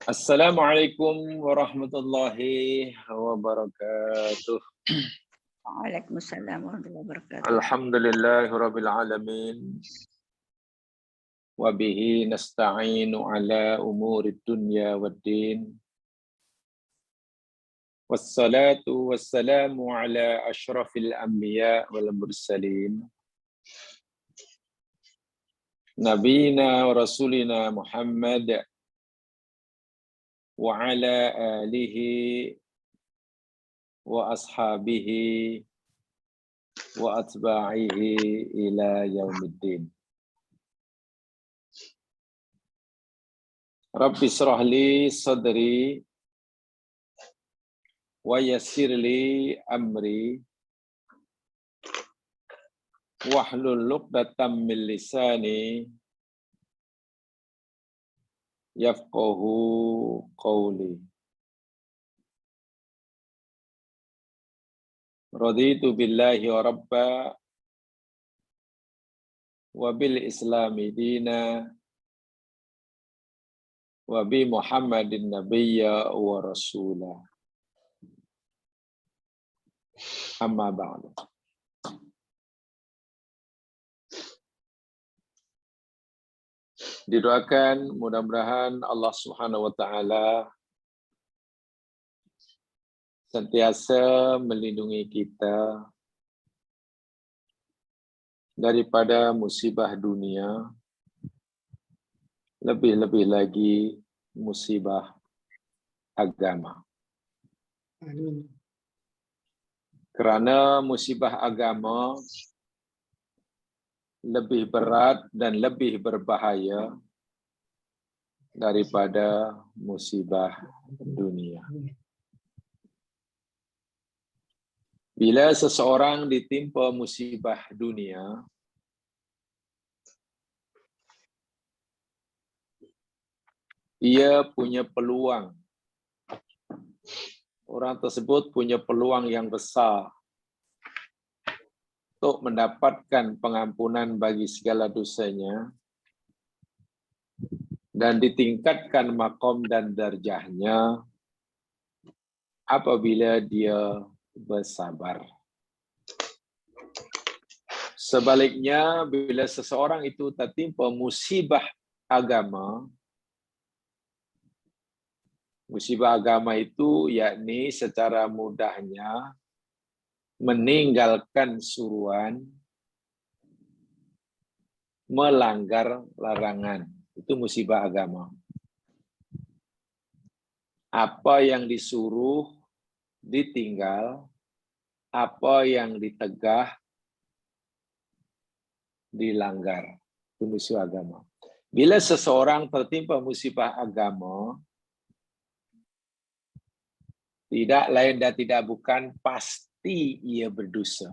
Assalamualaikum warahmatullahi wabarakatuh. Waalaikumsalam warahmatullahi wabarakatuh. Alhamdulillahirabbil alamin. Wa bihi nasta'inu ala umurid dunya waddin. Wassalatu wassalamu ala asyrafil anbiya wal mursalin. Nabiyina wa rasulina Muhammad wa ala alihi wa ashabihi wa atba'ihi ila yaumiddin. Rabbi shrah li sadri wa yassir li amri wahlul 'uqdatam min lisani yafqahu qawli. Raditu billahi wa rabba wa bil islami dina wa bi Muhammadin nabiyya wa rasulah. Amma ba'du. Didoakan mudah-mudahan Allah Subhanahu wa taala sentiasa melindungi kita daripada musibah dunia, lebih-lebih lagi musibah agama. Amin. Kerana musibah agama lebih berat dan lebih berbahaya daripada musibah dunia. Bila seseorang ditimpa musibah dunia, ia punya peluang. Orang tersebut punya peluang yang besar untuk mendapatkan pengampunan bagi segala dosanya dan ditingkatkan maqam dan darjahnya apabila dia bersabar. Sebaliknya, bila seseorang itu tertimpa musibah agama itu yakni secara mudahnya meninggalkan suruhan, melanggar larangan. Itu musibah agama. Apa yang disuruh ditinggal, apa yang ditegah dilanggar. Itu musibah agama. Bila seseorang tertimpa musibah agama, tidak lain dan tidak bukan pasti ia berdosa.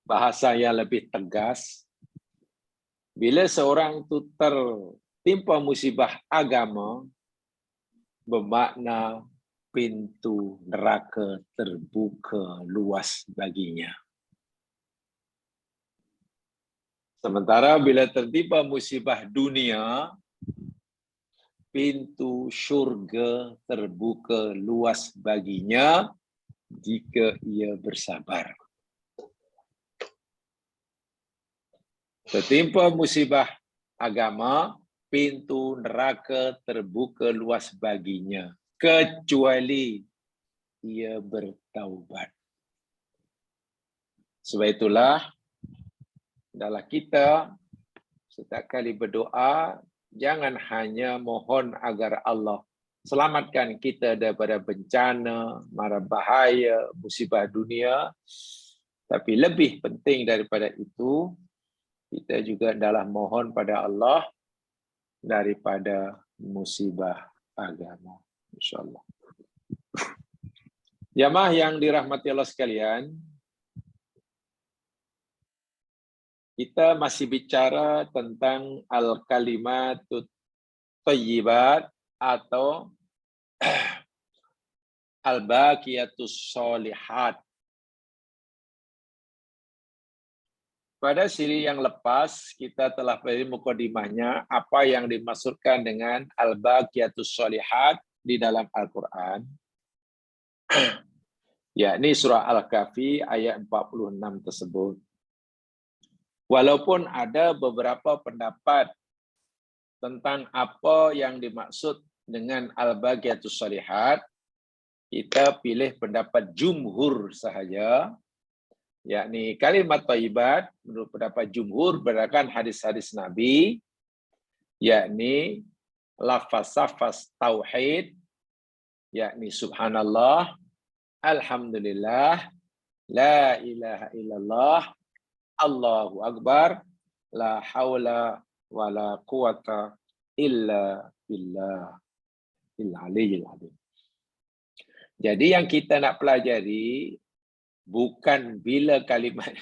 Bahasa yang lebih tegas, bila seorang itu tertimpa musibah agama, bermakna pintu neraka terbuka luas baginya. Sementara bila tertimpa musibah dunia, pintu syurga terbuka luas baginya jika ia bersabar. Tertimpa musibah agama, pintu neraka terbuka luas baginya, kecuali ia bertaubat. Sebab itulah, dalam kita setiap kali berdoa, jangan hanya mohon agar Allah selamatkan kita daripada bencana, mara bahaya, musibah dunia, tapi lebih penting daripada itu, kita juga adalah mohon pada Allah daripada musibah agama. InsyaAllah. Jamaah yang dirahmati Allah sekalian, kita masih bicara tentang al-kalimatut thayyibat atau al-baqiyatus sholihat. Pada siri yang lepas, kita telah beri mukadimahnya apa yang dimaksudkan dengan al-baqiyatus sholihat di dalam Al-Quran. Yakni surah Al-Kahfi ayat 46 tersebut. Walaupun ada beberapa pendapat tentang apa yang dimaksud dengan al-baqiyatus sholihat, kita pilih pendapat jumhur sahaja, yakni kalimat thayyibat menurut pendapat jumhur berdasarkan hadis-hadis Nabi, yakni lafaz-lafaz tauhid, yakni subhanallah, alhamdulillah, la ilaha illallah, Allahu akbar, la haula wa la quwata illa billah al-aliyyil azim. Jadi yang kita nak pelajari bukan bila kalimat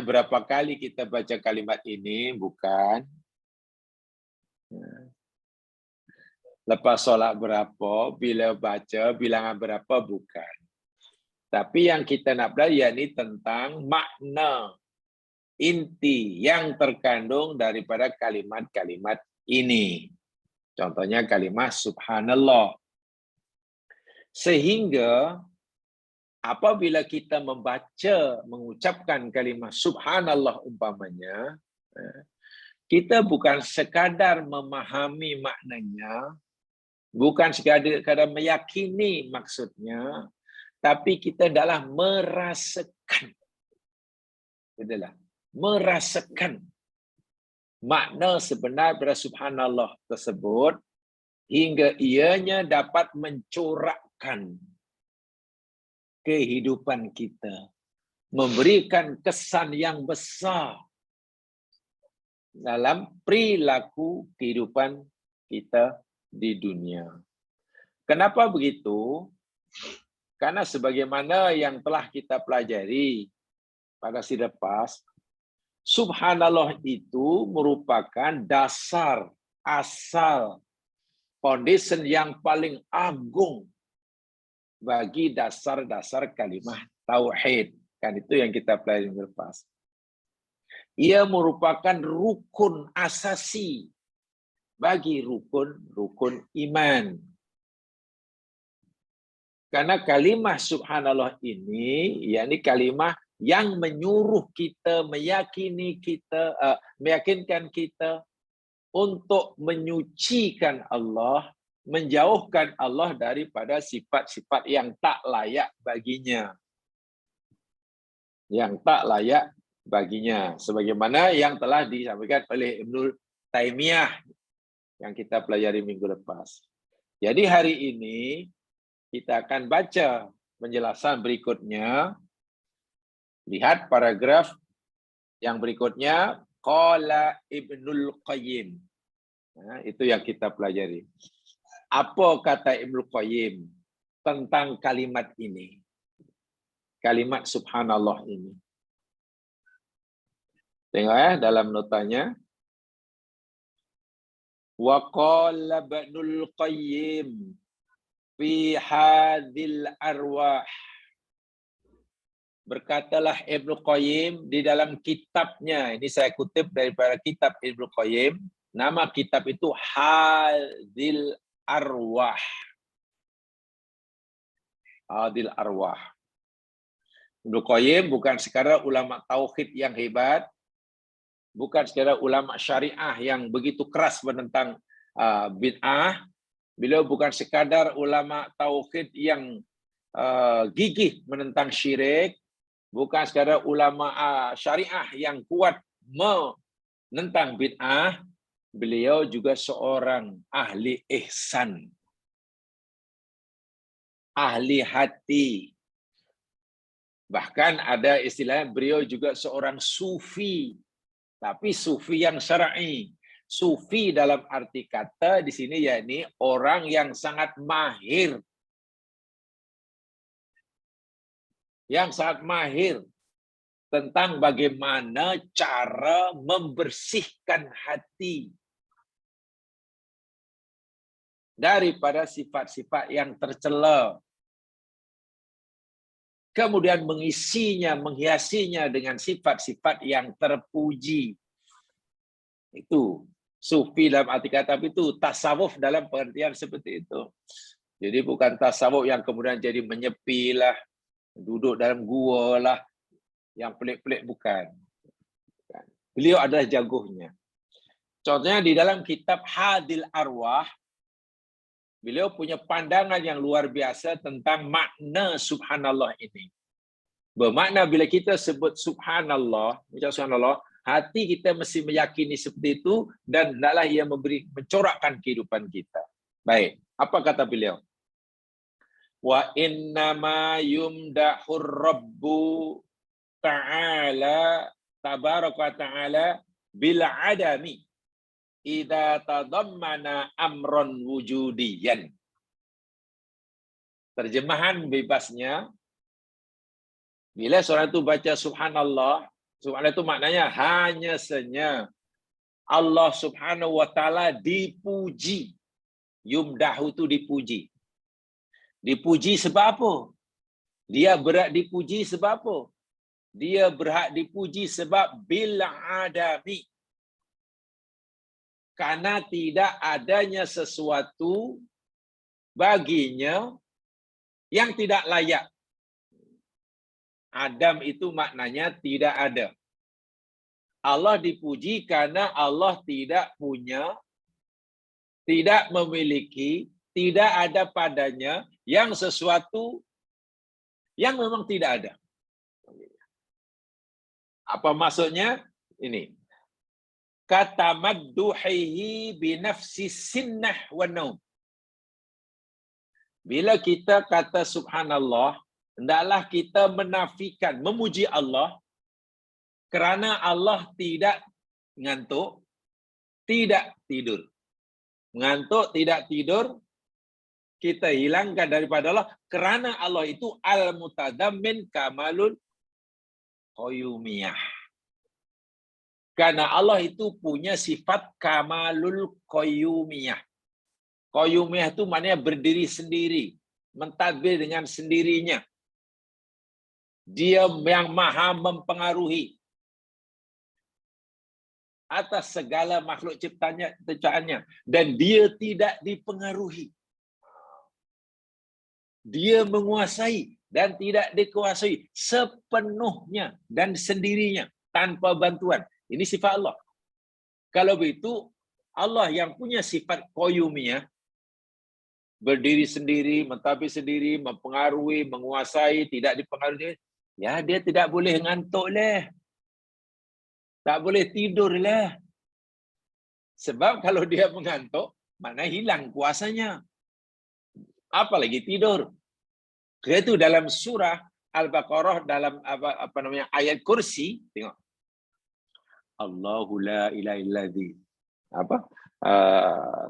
berapa kali kita baca kalimat ini, bukan. Lepas solat berapa, bila baca, bilangan berapa, bukan. Tapi yang kita nak belajar ini tentang makna inti yang terkandung daripada kalimat-kalimat ini. Contohnya kalimat subhanallah. Sehingga apabila kita mengucapkan kalimat subhanallah umpamanya, kita bukan sekadar memahami maknanya, bukan sekadar meyakini maksudnya, tapi kita adalah merasakan. Adalah merasakan makna sebenar pada subhanallah tersebut hingga ianya dapat mencorakkan kehidupan kita, memberikan kesan yang besar dalam perilaku kehidupan kita di dunia. Kenapa begitu? Karena sebagaimana yang telah kita pelajari pada siri lepas, subhanallah itu merupakan dasar, asal, foundation yang paling agung bagi dasar-dasar kalimat tauhid. Kan itu yang kita pelajari lepas. Ia merupakan rukun asasi bagi rukun iman. Karena kalimat subhanallah ini, yakni kalimat yang menyuruh kita, meyakinkan kita untuk menyucikan Allah, menjauhkan Allah daripada sifat-sifat yang tak layak baginya. Yang tak layak baginya. Sebagaimana yang telah disampaikan oleh Ibnu Taimiyah yang kita pelajari minggu lepas. Jadi hari ini kita akan baca penjelasan berikutnya. Lihat paragraf yang berikutnya. Qala Ibnul Qayyim. Nah, itu yang kita pelajari. Apa kata Ibnul Qayyim tentang kalimat ini? Kalimat subhanallah ini. Tengok ya dalam notanya. Wa qala Ibnul Qayyim fi hadhil arwah. Berkatalah Ibnu Qayyim di dalam kitabnya, ini saya kutip daripada kitab Ibnu Qayyim, nama kitab itu Hadil Arwah. Hadil Arwah. Ibnu Qayyim bukan sekadar ulama tauhid yang hebat, bukan sekadar ulama syariah yang begitu keras menentang bid'ah, beliau bukan sekadar ulama tauhid yang gigih menentang syirik, bukan sekadar ulama syariah yang kuat menentang bid'ah, beliau juga seorang ahli ihsan, ahli hati. Bahkan ada istilahnya beliau juga seorang sufi, tapi sufi yang syar'i. Sufi dalam arti kata di sini yakni orang yang sangat mahir. Yang sangat mahir tentang bagaimana cara membersihkan hati daripada sifat-sifat yang tercela. kemudian mengisinya, menghiasinya dengan sifat-sifat yang terpuji. Itu sufi dalam arti kata itu tasawuf dalam pengertian seperti itu. Jadi bukan tasawuf yang kemudian jadi menyepi lah, duduk dalam gua lah, yang pelik-pelik bukan. Beliau adalah jagonya. Contohnya di dalam kitab Hadil Arwah, beliau punya pandangan yang luar biasa tentang makna subhanallah ini. Bermakna bila kita sebut subhanallah, ucap subhanallah, hati kita mesti meyakini seperti itu dan hendaklah ia mencorakkan kehidupan kita. Baik, apa kata beliau? Wa innama yumdahur rabbu ta'ala tabaraka ta'ala bil adami idza tadammana amron wujudiyan. Terjemahan bebasnya, bila seorang itu baca subhanallah, subhanallah itu maknanya hanya saja Allah subhanahu wa ta'ala dipuji. Yumdahu itu dipuji. Dipuji sebab apa? Dia berhak dipuji sebab apa? Dia berhak dipuji sebab bil adami. Karena tidak adanya sesuatu baginya yang tidak layak. Adam itu maknanya tidak ada. Allah dipuji karena Allah tidak punya, tidak memiliki, tidak ada padanya yang sesuatu yang memang tidak ada. Apa maksudnya? Ini. Kata madduhihi binafsi sinnah wa naum. Bila kita kata subhanallah, hendaklah kita menafikan, memuji Allah kerana Allah tidak ngantuk, tidak tidur. Mengantuk, tidak tidur, kita hilangkan daripada Allah kerana Allah itu al-mutadammin kamalul qayyumiyah. Karena Allah itu punya sifat kamalul qayyumiyah. Qayyumiyah itu maknanya berdiri sendiri, mentadbir dengan sendirinya. Dia yang maha mempengaruhi atas segala makhluk ciptaannya dan dia tidak dipengaruhi. Dia menguasai dan tidak dikuasai sepenuhnya dan sendirinya tanpa bantuan. Ini sifat Allah. Kalau begitu, Allah yang punya sifat qayyumiyah, berdiri sendiri, mentadbir sendiri, mempengaruhi, menguasai, tidak dipengaruhi, ya dia tidak boleh ngantuk lah. Tak boleh tidur lah. Sebab kalau dia mengantuk, mana hilang kuasanya. Apalagi tidur. Itu dalam surah Al-Baqarah dalam apa namanya ayat kursi, tengok. Allahu la ilaha illadzi apa?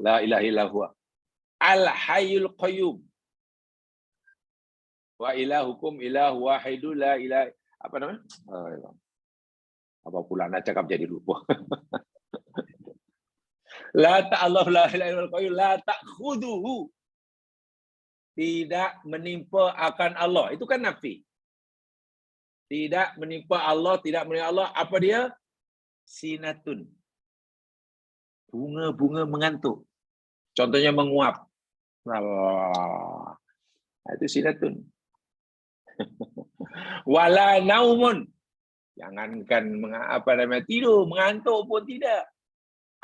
La ilaha illa huwa Al-Hayyul Qayyum. Wa ilahukum ilahu wahidun la ilaha apa namanya? Apa pula nak cakap jadi lupa. La ta'allahu la ilaha illa qayyum la ta'khuduhu. Tidak menimpa akan Allah. Itu kan nafi. Tidak menimpa Allah, tidak menimpa Allah. Apa dia? Sinatun. Bunga-bunga mengantuk. Contohnya menguap. Nah, itu sinatun. Wala naumun. Jangankan tidur, mengantuk pun tidak.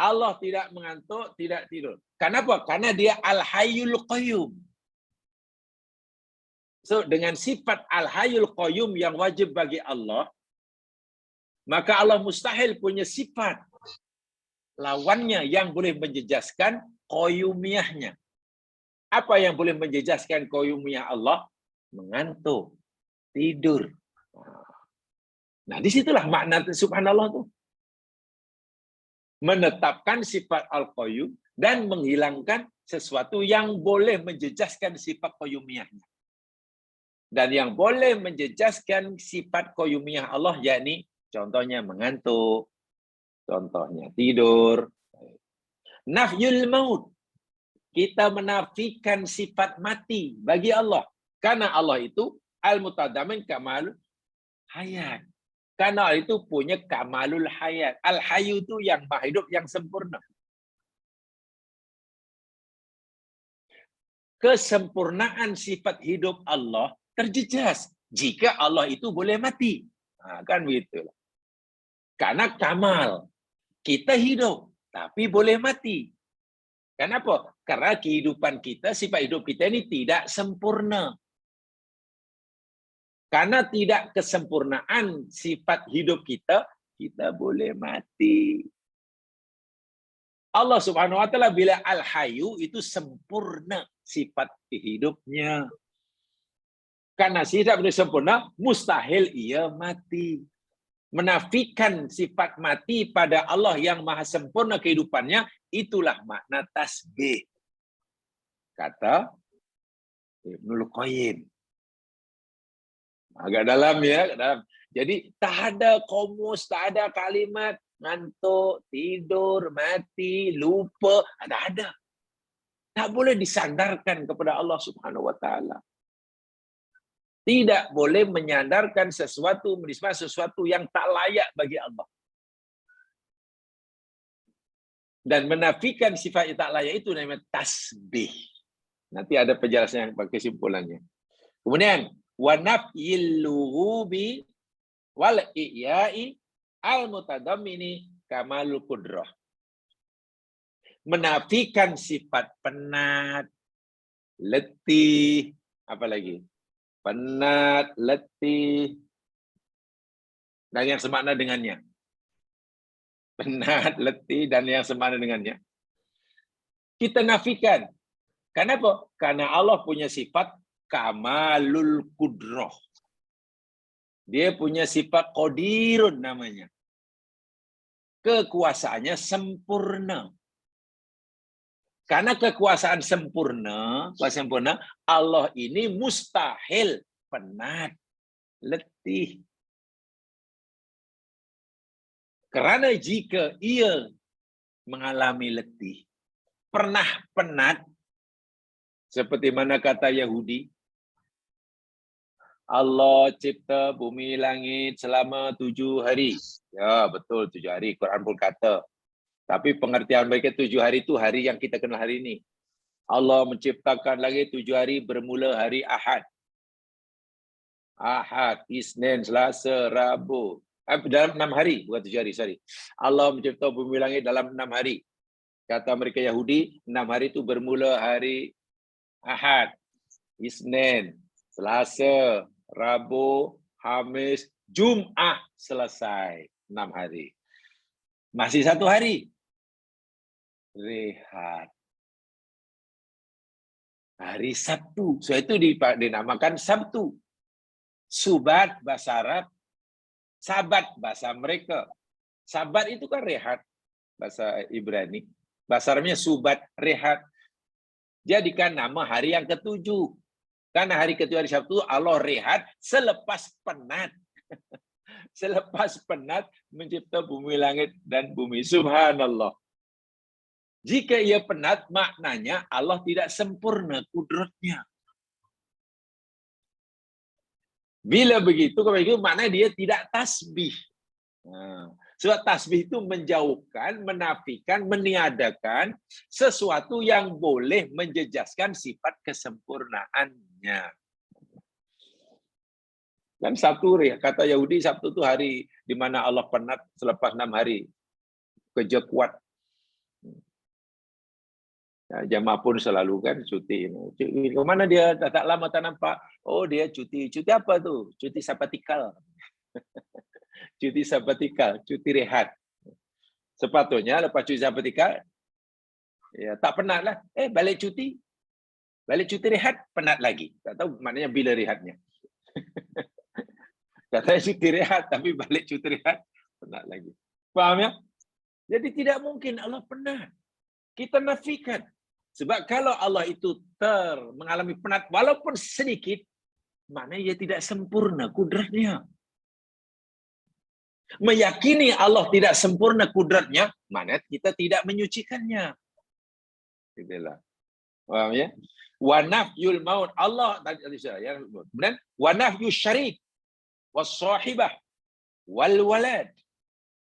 Allah tidak mengantuk, tidak tidur. Kenapa? Karena dia Al-Hayyul Qayyum. So, dengan sifat Al-Hayyul Qayyum yang wajib bagi Allah, maka Allah mustahil punya sifat lawannya yang boleh menjejaskan qayyumiyahnya. Apa yang boleh menjejaskan qayyumiyah Allah? Mengantuk, tidur. Nah, disitulah makna subhanallah itu. Menetapkan sifat Al-Qayyum dan menghilangkan sesuatu yang boleh menjejaskan sifat qayyumiyahnya. Dan yang boleh menjejaskan sifat qayyumiyah Allah, yakni contohnya mengantuk, contohnya tidur. Nafyul maut. Kita menafikan sifat mati bagi Allah. Karena Allah itu Al-mutadamin kamalul hayat. Karena itu punya kamalul hayat. Al-hayu itu yang maha hidup, yang sempurna. Kesempurnaan sifat hidup Allah terjejas jika Allah itu boleh mati. Nah, kan begitu. Karena kamal. Kita hidup, tapi boleh mati. Kenapa? Karena kehidupan kita, sifat hidup kita ini tidak sempurna. Karena tidak kesempurnaan sifat hidup kita, kita boleh mati. Allah Subhanahu wa taala bila al-hayyu itu sempurna sifat hidupnya. Karena sifat itu sempurna, mustahil ia mati. Menafikan sifat mati pada Allah yang maha sempurna kehidupannya, itulah makna tasbih. Kata Ibnul Qayyim. Agak dalam ya, dalam. Jadi tak ada komus, tak ada kalimat ngantuk, tidur, mati, lupa, ada. Tak boleh disandarkan kepada Allah Subhanahu wa taala. Tidak boleh menyandarkan sesuatu, menisbah sesuatu yang tak layak bagi Allah. Dan menafikan sifat yang tak layak itu namanya tasbih. Nanti ada penjelasan yang kesimpulannya. Kemudian, wa nafyil lughubi wal i'ya'i al-mutadammini kamalul qudrah. Menafikan sifat penat, letih, apa lagi? Penat, letih, dan yang semakna dengannya. Penat, letih, dan yang semakna dengannya. Kita nafikan. Kenapa? Karena Allah punya sifat kamalul qudrah. Dia punya sifat qadirun namanya. Kekuasaannya sempurna. Karena kekuasaan sempurna, Allah ini mustahil penat, letih. Karena jika ia mengalami letih, pernah penat, seperti mana kata Yahudi, Allah cipta bumi langit selama 7 hari. Ya betul 7 hari, Quran pun kata. Tapi pengertian mereka 7 hari itu hari yang kita kenal hari ini. Allah menciptakan langit 7 hari bermula hari Ahad. Ahad, Isnin, Selasa, Rabu. Dalam 6 hari, bukan 7 hari, sorry. Allah mencipta bumi langit dalam 6 hari. Kata mereka Yahudi, 6 hari itu bermula hari Ahad, Isnin, Selasa, Rabu, Khamis, Jumat, selesai. 6 hari. Masih 1 hari. Rehat. Hari Sabtu. So itu dinamakan Sabtu. Subat bahasa Arab, Sabat bahasa mereka. Sabat itu kan rehat bahasa Ibrani. Bahasa Arabnya Subat, rehat. Jadikan nama hari yang ke-7. Karena hari ke-7 hari Sabtu Allah rehat selepas penat. Selepas penat mencipta bumi langit dan bumi. Subhanallah. Jika ia penat, maknanya Allah tidak sempurna kudratnya. Bila begitu, maknanya dia tidak tasbih. Sebab tasbih itu menjauhkan, menafikan, meniadakan sesuatu yang boleh menjejaskan sifat kesempurnaannya. Dan Sabtu, kata Yahudi, Sabtu itu hari di mana Allah penat selepas 6 hari. Kerja kuat. Jamaah pun selalu kan cuti. Kemana dia tak lama tak nampak? Oh dia cuti. Cuti apa tuh? Cuti sabatikal. Cuti sabatikal, cuti rehat. Sepatutnya lepas cuti sabatikal, ya tak penat lah. Balik cuti rehat, penat lagi. Tak tahu maknanya bila rehatnya. Katanya cuti rehat, tapi balik cuti rehat, penat lagi. Faham ya? Jadi tidak mungkin Allah penat. Kita nafikan. Sebab kalau Allah itu mengalami penat walaupun sedikit, maknanya ia tidak sempurna kudratnya. Meyakini Allah tidak sempurna kudratnya, maknanya kita tidak menyucikannya. Itulah. Paham ya? Wa nafyul maut. Allah tadi ya. Kemudian wa nafyu syarik was-sahibah wal walad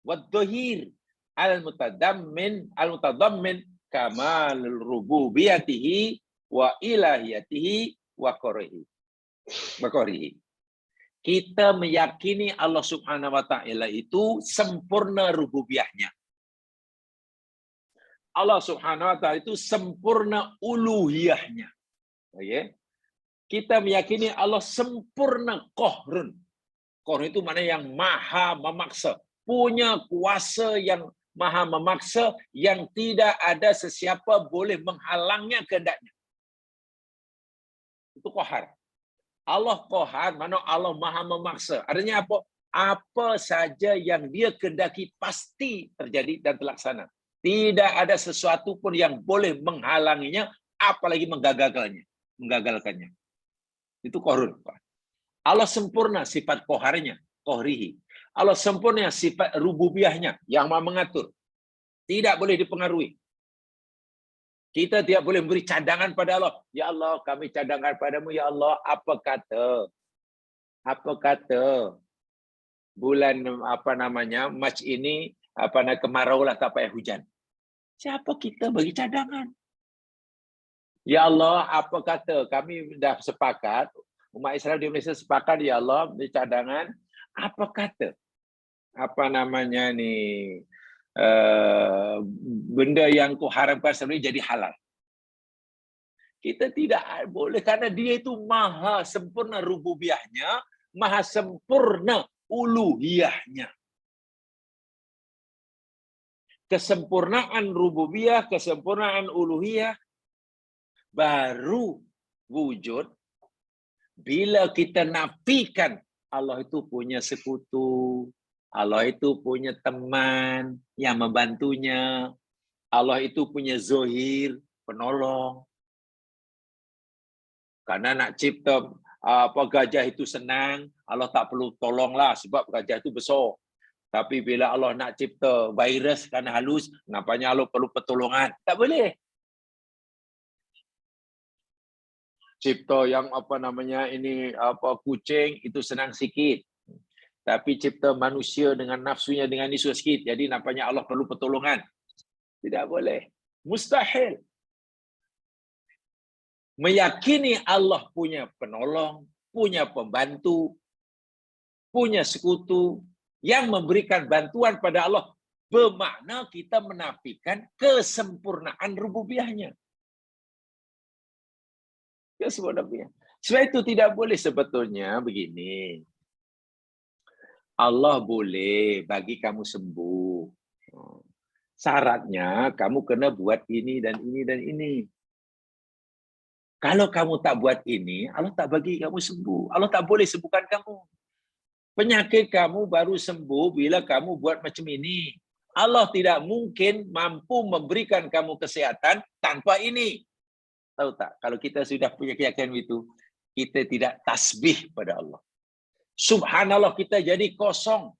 wad-dhahir al-mutadammin kamalul rububiyyatihi wa ilahiyatihi wa qorihi. Kita meyakini Allah Subhanahu wa taala itu sempurna rububiyahnya. Allah Subhanahu wa taala itu sempurna uluhiyahnya. Okay? Kita meyakini Allah sempurna qahrun. Qahrun itu maknanya yang maha memaksa, punya kuasa yang maha memaksa, yang tidak ada sesiapa boleh menghalangnya kehendaknya. Itu qahar. Allah qahar, mana Allah maha memaksa. Artinya apa? Apa saja yang dia kehendaki pasti terjadi dan terlaksana. Tidak ada sesuatu pun yang boleh menghalanginya, apalagi menggagalkannya. Itu qahrun. Allah sempurna sifat qaharnya, qahrihi. Allah sempurna sifat rububiyahnya, yang maha mengatur. Tidak boleh dipengaruhi. Kita tidak boleh memberi cadangan pada Allah. Ya Allah, kami cadangkan padamu, ya Allah, apa kata bulan Mac ini kemarau lah, tak payah hujan. Siapa kita bagi cadangan? Ya Allah, apa kata kami dah sepakat, umat Islam di Malaysia sepakat, ya Allah, beri cadangan, apa kata benda yang kau haramkan sebenarnya jadi halal. Kita tidak boleh, karena dia itu maha sempurna rububiyahnya, maha sempurna uluhiyahnya. Kesempurnaan rububiyah, kesempurnaan uluhiyah baru wujud bila kita nafikan Allah itu punya sekutu, Allah itu punya teman yang membantunya, Allah itu punya zohir, penolong. Karena nak cipta gajah itu senang, Allah tak perlu tolonglah sebab gajah itu besar. Tapi bila Allah nak cipta virus kerana halus, nampaknya Allah perlu pertolongan. Tak boleh. Cipta yang kucing itu senang sikit. Tapi cipta manusia dengan nafsunya dengan isu sikit. Jadi nampaknya Allah perlu pertolongan. Tidak boleh. Mustahil. Meyakini Allah punya penolong, punya pembantu, punya sekutu, yang memberikan bantuan pada Allah, bermakna kita menafikan kesempurnaan rububiyahnya. Kesempurnaan. Sebab itu tidak boleh sebetulnya begini. Allah boleh bagi kamu sembuh. Syaratnya kamu kena buat ini dan ini dan ini. Kalau kamu tak buat ini, Allah tak bagi kamu sembuh. Allah tak boleh sembuhkan kamu. Penyakit kamu baru sembuh bila kamu buat macam ini. Allah tidak mungkin mampu memberikan kamu kesehatan tanpa ini. Tahu tak? Kalau kita sudah punya keyakinan itu, kita tidak tasbih pada Allah. Subhanallah, kita jadi kosong.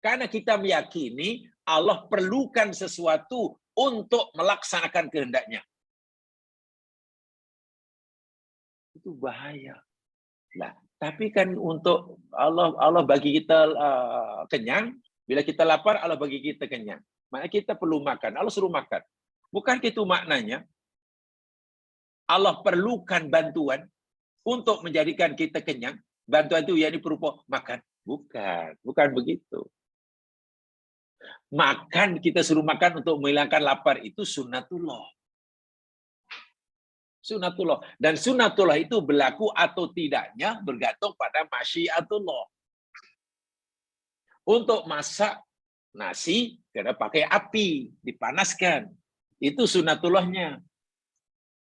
Karena kita meyakini Allah perlukan sesuatu untuk melaksanakan kehendaknya. Itu bahaya. Nah, tapi kan untuk Allah bagi kita kenyang, bila kita lapar Allah bagi kita kenyang. Maknanya kita perlu makan, Allah suruh makan. Bukan itu maknanya Allah perlukan bantuan untuk menjadikan kita kenyang. Bantuan itu yakni berupa makan. Bukan begitu. Makan, kita suruh makan untuk menghilangkan lapar, itu sunnatullah. Sunnatullah. Dan sunnatullah itu berlaku atau tidaknya bergantung pada masyiatullah. Untuk masak nasi, kena pakai api, dipanaskan. Itu sunnatullahnya.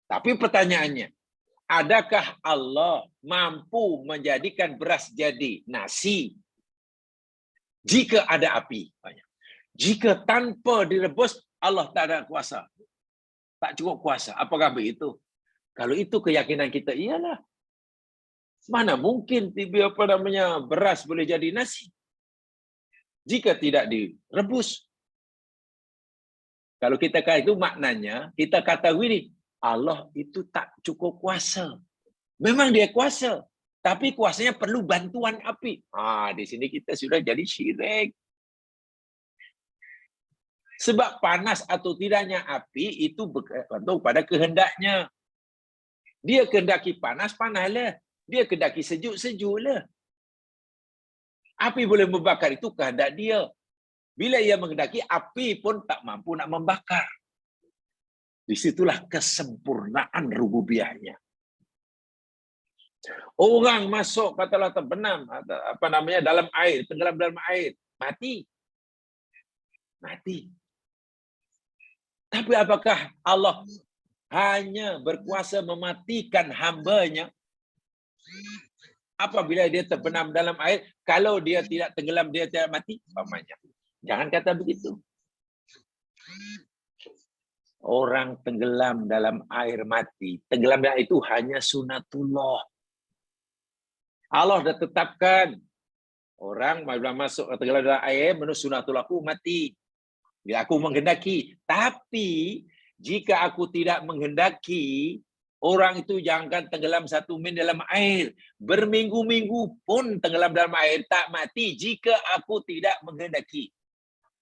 Tapi pertanyaannya, adakah Allah mampu menjadikan beras jadi nasi jika ada api? Jika tanpa direbus, Allah tak ada kuasa. Tak cukup kuasa. Apakah begitu? Kalau itu keyakinan kita, iyalah. Mana mungkin beras boleh jadi nasi jika tidak direbus? Kalau kita kata itu maknanya, kita kata ini, Allah itu tak cukup kuasa. Memang dia kuasa, tapi kuasanya perlu bantuan api. Di sini kita sudah jadi syirik. Sebab panas atau tidaknya api itu bergantung pada kehendaknya. Dia kehendaki panas, panaslah. Dia kehendaki sejuk, sejuklah. Api boleh membakar, itu kehendak dia. Bila ia menghendaki, api pun tak mampu nak membakar. Disitulah kesempurnaan rububiyahnya. Orang masuk, katalah terbenam, dalam air, tenggelam dalam air, mati. Mati. Tapi apakah Allah hanya berkuasa mematikan hamba-Nya apabila dia terbenam dalam air? Kalau dia tidak tenggelam, dia tidak mati? Umpamanya. Jangan kata begitu. Orang tenggelam dalam air mati. Tenggelam dalam itu hanya sunatullah. Allah dah tetapkan. Orang masuk tenggelam dalam air, menurut sunatullahku mati. Ya, aku menghendaki. Tapi, jika aku tidak menghendaki, orang itu jangan tenggelam 1 minit dalam air. Berminggu-minggu pun tenggelam dalam air, tak mati jika aku tidak menghendaki.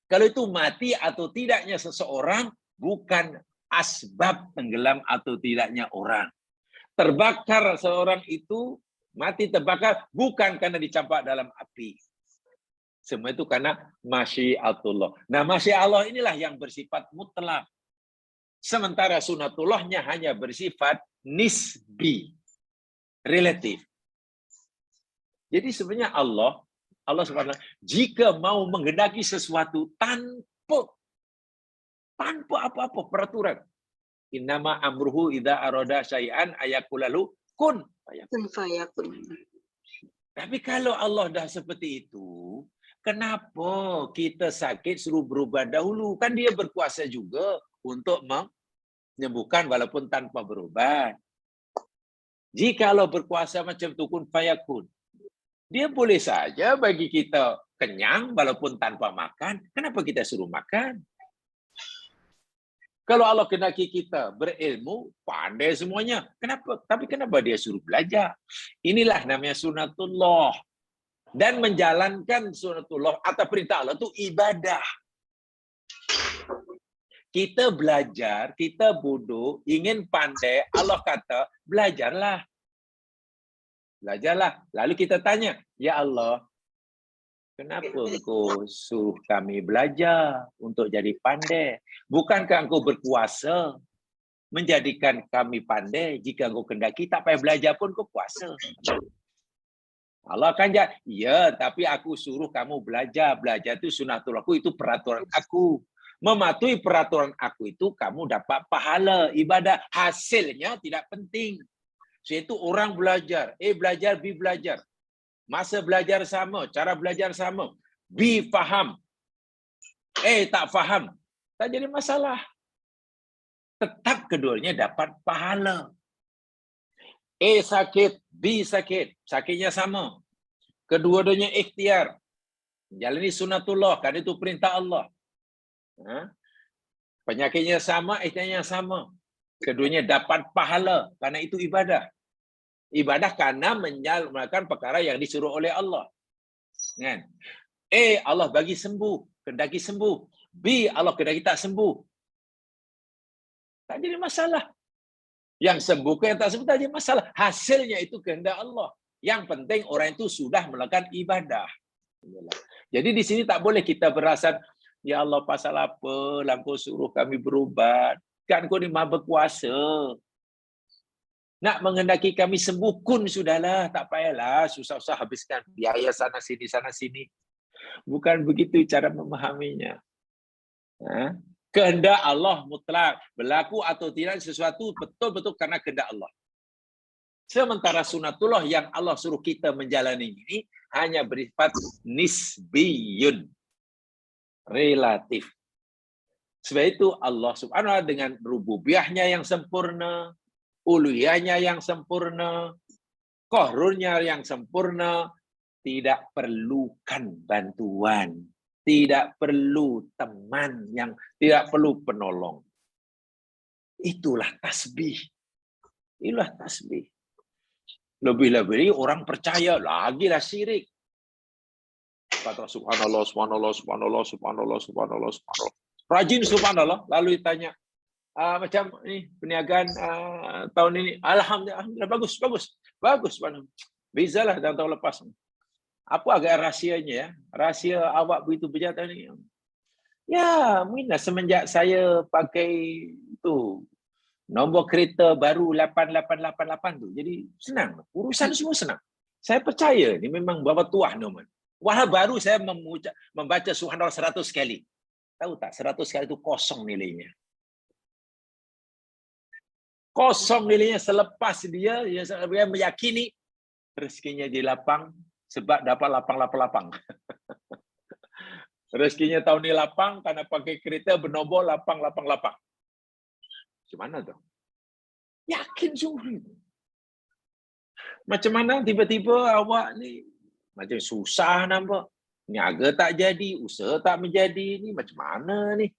Kalau itu mati atau tidaknya seseorang, bukan asbab tenggelam atau tidaknya orang. Terbakar seorang itu, mati terbakar, bukan karena dicampak dalam api. Semua itu karena masyiatullah. Nah, masyiatullah inilah yang bersifat mutlak. Sementara sunatullahnya hanya bersifat nisbi, relatif. Jadi sebenarnya Allah SWT, jika mau menghendaki sesuatu tanpa apa-apa peraturan. Innama amruhu idza arada syai'an ayaqulalu kun fayakun. Tapi kalau Allah dah seperti itu, kenapa kita sakit suruh berubat dahulu? Kan dia berkuasa juga untuk menyembuhkan walaupun tanpa berubat. Jika Allah berkuasa macam tu kun fayakun, dia boleh saja bagi kita kenyang walaupun tanpa makan. Kenapa kita suruh makan? Kalau Allah kehendaki kita berilmu, pandai semuanya. Kenapa? Tapi kenapa dia suruh belajar? Inilah namanya sunatullah. Dan menjalankan sunatullah atau perintah Allah itu ibadah. Kita belajar, kita bodoh, ingin pandai, Allah kata, belajarlah. Belajarlah. Lalu kita tanya, ya Allah, kenapa engkau suruh kami belajar untuk jadi pandai? Bukankah engkau berkuasa menjadikan kami pandai? Jika engkau kehendaki, tak payah belajar pun kau kuasa. Allah akan jawab, ya, tapi aku suruh kamu belajar. Belajar itu sunatullahku, itu peraturan aku. Mematuhi peraturan aku itu, kamu dapat pahala ibadah. Hasilnya tidak penting. Itu orang belajar. Belajar, B belajar. Masa belajar sama, cara belajar sama. B faham. Tak faham. Tak jadi masalah. Tetap keduanya dapat pahala. Sakit, B sakit. Sakitnya sama. Kedua-duanya ikhtiar. Jalani sunatullah, kan itu perintah Allah. Penyakitnya sama, ikhtiarnya sama. Keduanya dapat pahala, karena itu ibadah. Ibadah karena menjalankan perkara yang disuruh oleh Allah. Kan? Allah bagi sembuh, kehendaki sembuh. B, Allah kehendaki tak sembuh. Tak jadi masalah. Yang sembuh ke yang tak sembuh tak jadi masalah. Hasilnya itu kehendak Allah. Yang penting orang itu sudah melakukan ibadah. Jadi di sini tak boleh kita berasa, ya Allah pasal apa lah kau suruh kami berubat. Kan kau ni maha berkuasa. Nak menghendaki kami sembuh kun sudahlah. Tak payahlah susah-susah habiskan biaya sana sini. Bukan begitu cara memahaminya. Kehendak Allah mutlak. Berlaku atau tidak sesuatu betul-betul karena kehendak Allah. Sementara sunatullah yang Allah suruh kita menjalani ini hanya bersifat nisbiyun. Relatif. Sebab itu Allah subhanahu wa ta'ala dengan rububiyahnya yang sempurna, uluhiyahnya yang sempurna, qahrurnya yang sempurna, tidak perlukan bantuan. Tidak perlu teman yang tidak perlu penolong. Itulah tasbih. Itulah tasbih. Lebih-lebih orang percaya, lagilah syirik. Kata subhanallah, subhanallah, subhanallah, subhanallah, subhanallah, subhanallah. Rajin subhanallah, lalu ditanya, macam ini perniagaan tahun ini, alhamdulillah bagus, bagus, bagus. Bezalah dengan tahun lepas. Apa agak rahsianya ya? Rahsia awak begitu berjaya ini. Ya, mungkin semenjak saya pakai itu nombor kereta baru 8888 tu. Jadi senang. Urusan semua senang. Saya percaya ni memang bapa tuah Norman. Wah, baru saya membaca subhanallah 100 kali. Tahu tak 100 kali itu kosong nilainya. Kosong nilainya selepas dia meyakini rezekinya di lapang sebab dapat lapang. Rezekinya tahun ini lapang karena pakai kereta bernombor 888. Gimana tuh? Yakin sungguh. Macam mana tiba-tiba awak ni macam susah nampak. Niaga tak jadi, usaha tak menjadi. Ni macam mana ni?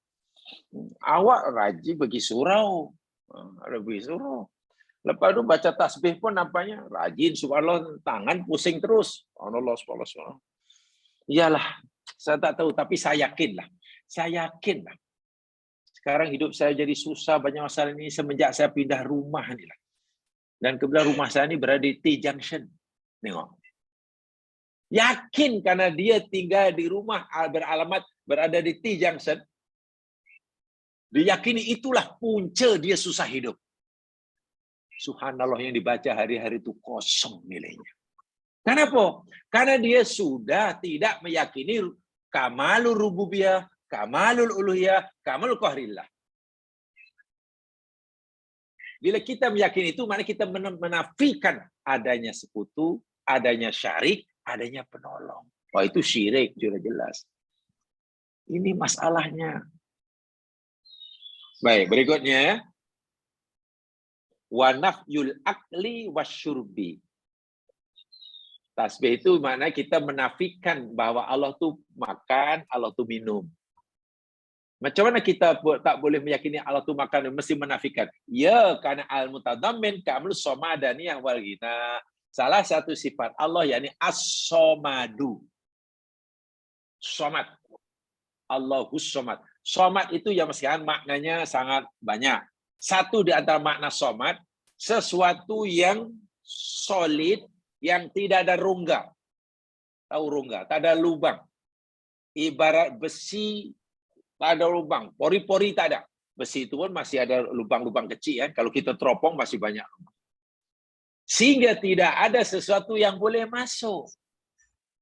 Awak rajin pergi surau. Lepas tu baca tasbih pun nampaknya rajin. Subhanallah, tangan pusing terus. Allah, subhanallah. Iyalah, saya tak tahu. Tapi saya yakinlah. Saya yakinlah. Sekarang hidup saya jadi susah, banyak masalah ini semenjak saya pindah rumah ni lah. Dan kebetulan rumah saya ni berada di T Junction. Tengok. Yakin karena dia tinggal di rumah beralamat berada di T Junction. Diyakini itulah punca dia susah hidup. Subhanallah yang dibaca hari-hari itu kosong nilainya. Kenapa? Karena dia sudah tidak meyakini kamalul rububiyah, kamalul uluhiyah, kamalul qahrillah. Bila kita meyakini itu, maknanya kita menafikan adanya sekutu, adanya syarik, adanya penolong. Wah, itu syirik, sudah jelas. Ini masalahnya. Baik, berikutnya. Wa nafyul akli wasyurbi. Tasbih itu maknanya kita menafikan bahwa Allah tu makan, Allah tu minum. Macam mana kita tak boleh meyakini Allah tu makan, mesti menafikan? Ya, karena al-mutadammin kamul somadaniyah wal ghina. Salah satu sifat Allah yakni as-somadu. Somad. Allahus somad. Somad itu yang sekarang maknanya sangat banyak. Satu di antara makna somad, sesuatu yang solid, yang tidak ada rongga. Tahu rongga? Tak ada lubang. Ibarat besi, tak ada lubang. Pori-pori tak ada. Besi itu pun masih ada lubang-lubang kecil. Kalau kita teropong masih banyak. Sehingga tidak ada sesuatu yang boleh masuk.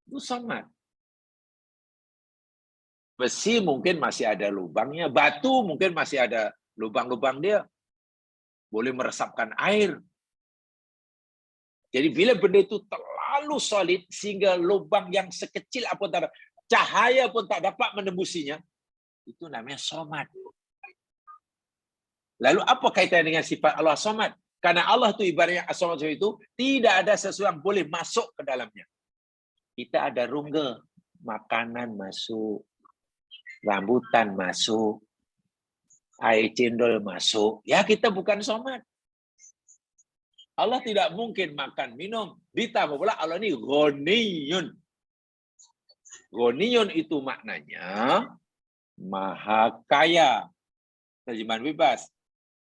Itu somad. Besi mungkin masih ada lubangnya. Batu mungkin masih ada lubang-lubang dia. Boleh meresapkan air. Jadi bila benda itu terlalu solid sehingga lubang yang sekecil apapun tak ada, cahaya pun tak dapat menembusinya, itu namanya somad. Lalu apa kaitan dengan sifat Allah somad? Karena Allah itu ibaratnya as-somad itu tidak ada sesuatu yang boleh masuk ke dalamnya. Kita ada rongga, makanan masuk, rambutan masuk, air cendol masuk. Ya, kita bukan somad. Allah tidak mungkin makan, minum. Ditambah pula Allah ini ghaniyun. Ghaniyun itu maknanya maha kaya. Terjemahan bebas.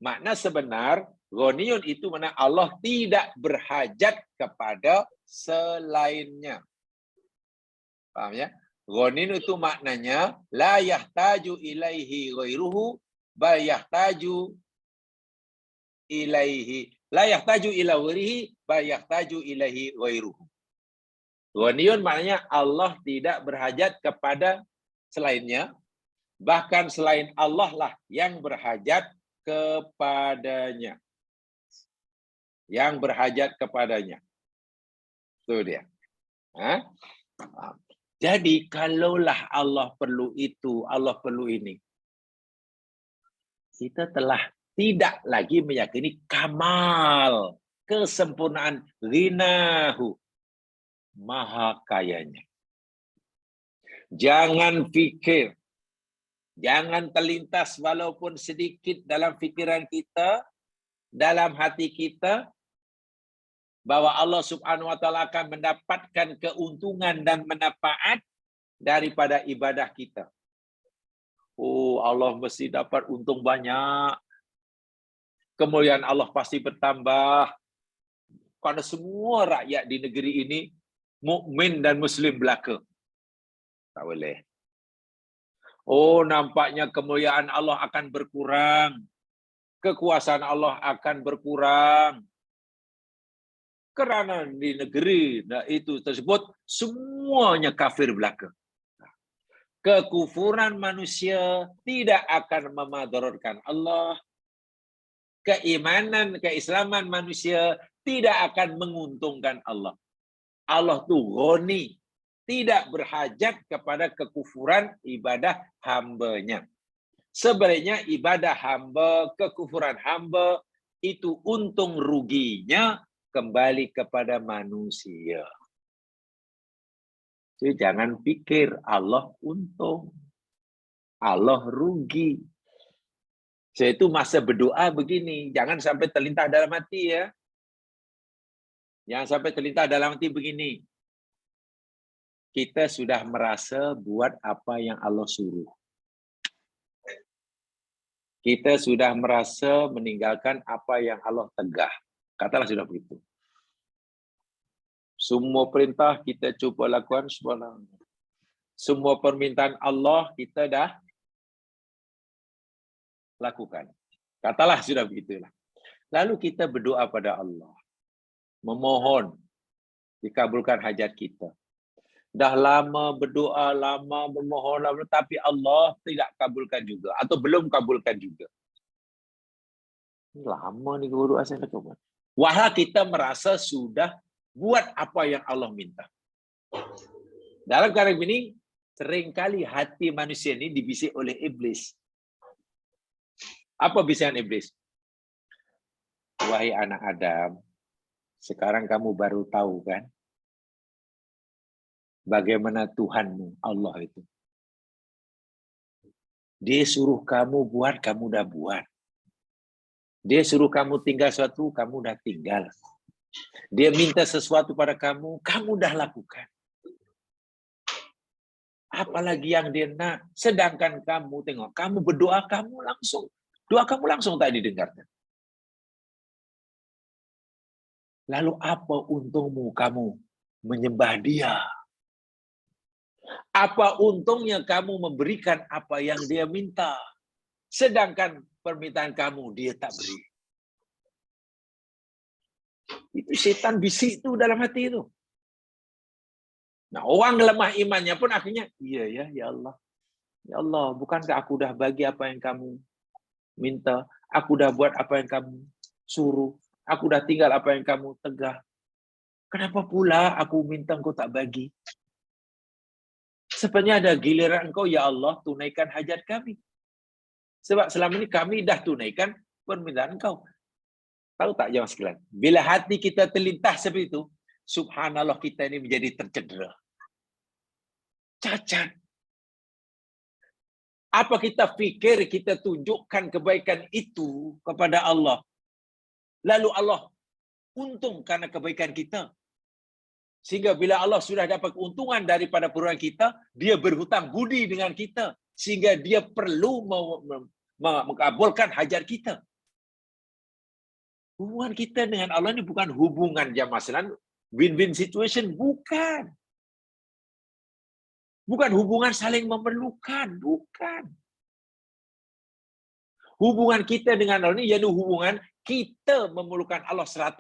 Makna sebenar, ghaniyun itu makna Allah tidak berhajat kepada selainnya. Paham ya? Ghaniyun itu maknanya la yahtaju ilaihi ghairuhu bal yahtaju ilaihi. La yahtaju ila ghairihi bal yahtaju ilaihi ghairuhu. Ghaniyun maknanya Allah tidak berhajat kepada selainnya, bahkan selain Allah lah yang berhajat kepadanya. Yang berhajat kepadanya. Itu dia. Jadi kalaulah Allah perlu itu, Allah perlu ini, kita telah tidak lagi meyakini kamal, kesempurnaan, ghinahu, maha kayanya. Jangan fikir Jangan terlintas walaupun sedikit dalam fikiran kita, dalam hati kita, bahwa Allah Subhanahu wa taala akan mendapatkan keuntungan dan manfaat daripada ibadah kita. Oh, Allah mesti dapat untung banyak. Kemuliaan Allah pasti bertambah. Karena semua rakyat di negeri ini mukmin dan muslim belaka. Tak boleh. Oh, nampaknya kemuliaan Allah akan berkurang. Kekuasaan Allah akan berkurang. Kerana di negeri itu tersebut semuanya kafir belaka. Kekufuran manusia tidak akan memadaratkan Allah. Keimanan, keislaman manusia tidak akan menguntungkan Allah. Allah tu ghani, tidak berhajat kepada kekufuran ibadah hambanya. Sebenarnya ibadah hamba, kekufuran hamba itu untung ruginya kembali kepada manusia. Jadi jangan pikir Allah untung, Allah rugi. Saya itu masa berdoa begini, jangan sampai terlintas dalam hati ya. Jangan sampai terlintas dalam hati begini. Kita sudah merasa buat apa yang Allah suruh. Kita sudah merasa meninggalkan apa yang Allah tegah. Katalah sudah begitu. Semua perintah kita cuba lakukan, subhanallah. Semua permintaan Allah kita dah lakukan. Katalah sudah begitulah. Lalu kita berdoa pada Allah. Memohon dikabulkan hajat kita. Dah lama berdoa, lama memohon, tapi Allah tidak kabulkan juga. Atau belum kabulkan juga. Lama ni berdoa saya nak buat. Wahai kita merasa sudah buat apa yang Allah minta. Dalam keadaan ini, seringkali hati manusia ini dibisik oleh iblis. Apa bisikan iblis? Wahai anak Adam, sekarang kamu baru tahu kan? Bagaimana Tuhanmu, Allah itu. Dia suruh kamu buat, kamu dah buat. Dia suruh kamu tinggal sesuatu, kamu dah tinggal. Dia minta sesuatu pada kamu, kamu dah lakukan. Apalagi yang dia nak. Sedangkan kamu tengok, kamu berdoa, kamu langsung. Doa kamu langsung tak didengarkan. Lalu apa untungmu kamu menyembah dia? Apa untungnya kamu memberikan apa yang dia minta? Sedangkan permintaan kamu dia tak beri. Itu setan bisik itu dalam hati itu. Nah, orang lemah imannya pun akhirnya, iya ya Allah. Ya Allah, bukankah aku dah bagi apa yang kamu minta? Aku dah buat apa yang kamu suruh. Aku dah tinggal apa yang kamu tegah. Kenapa pula aku minta engkau tak bagi? Sebenarnya ada giliran engkau, ya Allah, tunaikan hajat kami. Sebab selama ini kami dah tunaikan permintaan engkau. Tahu tak jemaah sekalian? Bila hati kita terlintas seperti itu, subhanallah kita ini menjadi tercedera. Cacat. Apa kita fikir kita tunjukkan kebaikan itu kepada Allah. Lalu Allah untung karena kebaikan kita. Sehingga bila Allah sudah dapat keuntungan daripada perbuatan kita, dia berhutang budi dengan kita. Sehingga dia perlu mengabulkan hajat kita. Hubungan kita dengan Allah ini bukan hubungan jamaah sekalian, win-win situation, bukan. Bukan hubungan saling memerlukan, bukan. Hubungan kita dengan Allah ini yaitu hubungan kita memerlukan Allah 100%,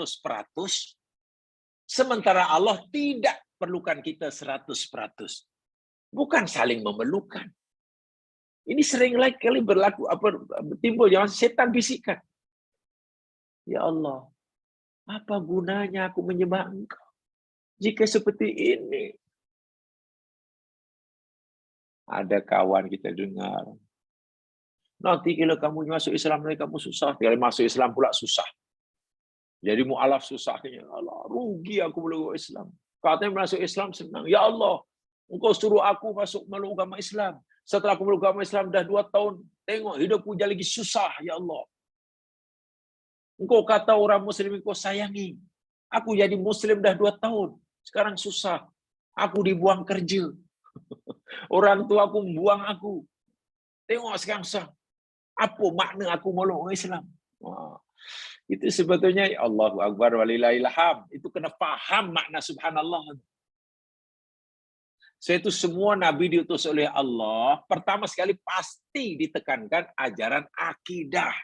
sementara Allah tidak perlukan kita 100%. Bukan saling memerlukan. Ini sering kali berlaku timbul jangan setan bisikkan. Ya Allah, apa gunanya aku menyembah Engkau jika seperti ini? Ada kawan kita dengar, nanti kalau kamu masuk Islam nanti kamu susah, kalau masuk Islam pula susah. Jadi mu'alaf susah, Allah rugi aku belum Islam. Katanya masuk Islam senang. Ya Allah, Engkau suruh aku masuk meluk agama Islam. Setelah aku meluk agama Islam dah 2 tahun, tengok hidupku jadi lagi susah, ya Allah. Engkau kata orang muslim engkau sayangi. Aku jadi muslim dah 2 tahun. Sekarang susah. Aku dibuang kerja. Orang tua aku membuang aku. Tengok sekarang susah. Apa makna aku meluk orang Islam? Itu sebetulnya Allahu Akbar walillahil hamd. Itu kena faham makna subhanallah. So itu semua Nabi diutus oleh Allah. Pertama sekali pasti ditekankan ajaran akidah.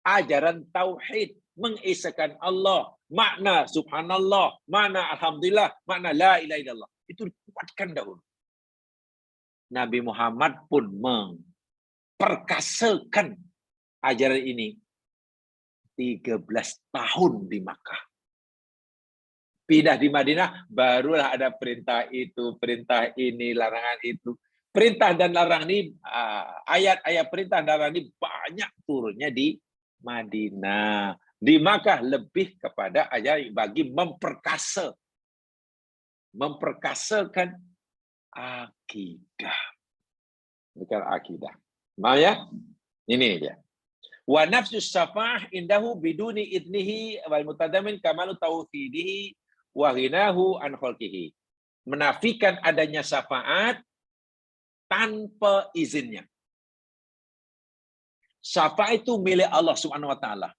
Ajaran tauhid, mengesahkan Allah, makna subhanallah, makna alhamdulillah, makna la ilaha illallah. Itu dikuatkan dahulu. Nabi Muhammad pun memperkasakan ajaran ini 13 tahun di Makkah. Pindah di Madinah, barulah ada perintah itu, perintah ini, larangan itu. Perintah dan larangan ini, ayat-ayat perintah dan larangan ini banyak turunnya di Madinah. Di Makkah lebih kepada ajaran bagi memperkasakan akidah. Bukan akidah. Mau ya? Ini dia. Wa nafsus syafa'ah indahu biduni idnihi wal mutadamin kamalu tauhidihi wa ghinahu an khalqihi. Menafikan adanya syafaat tanpa izinnya. Syafaat itu milik Allah Subhanahu wa taala.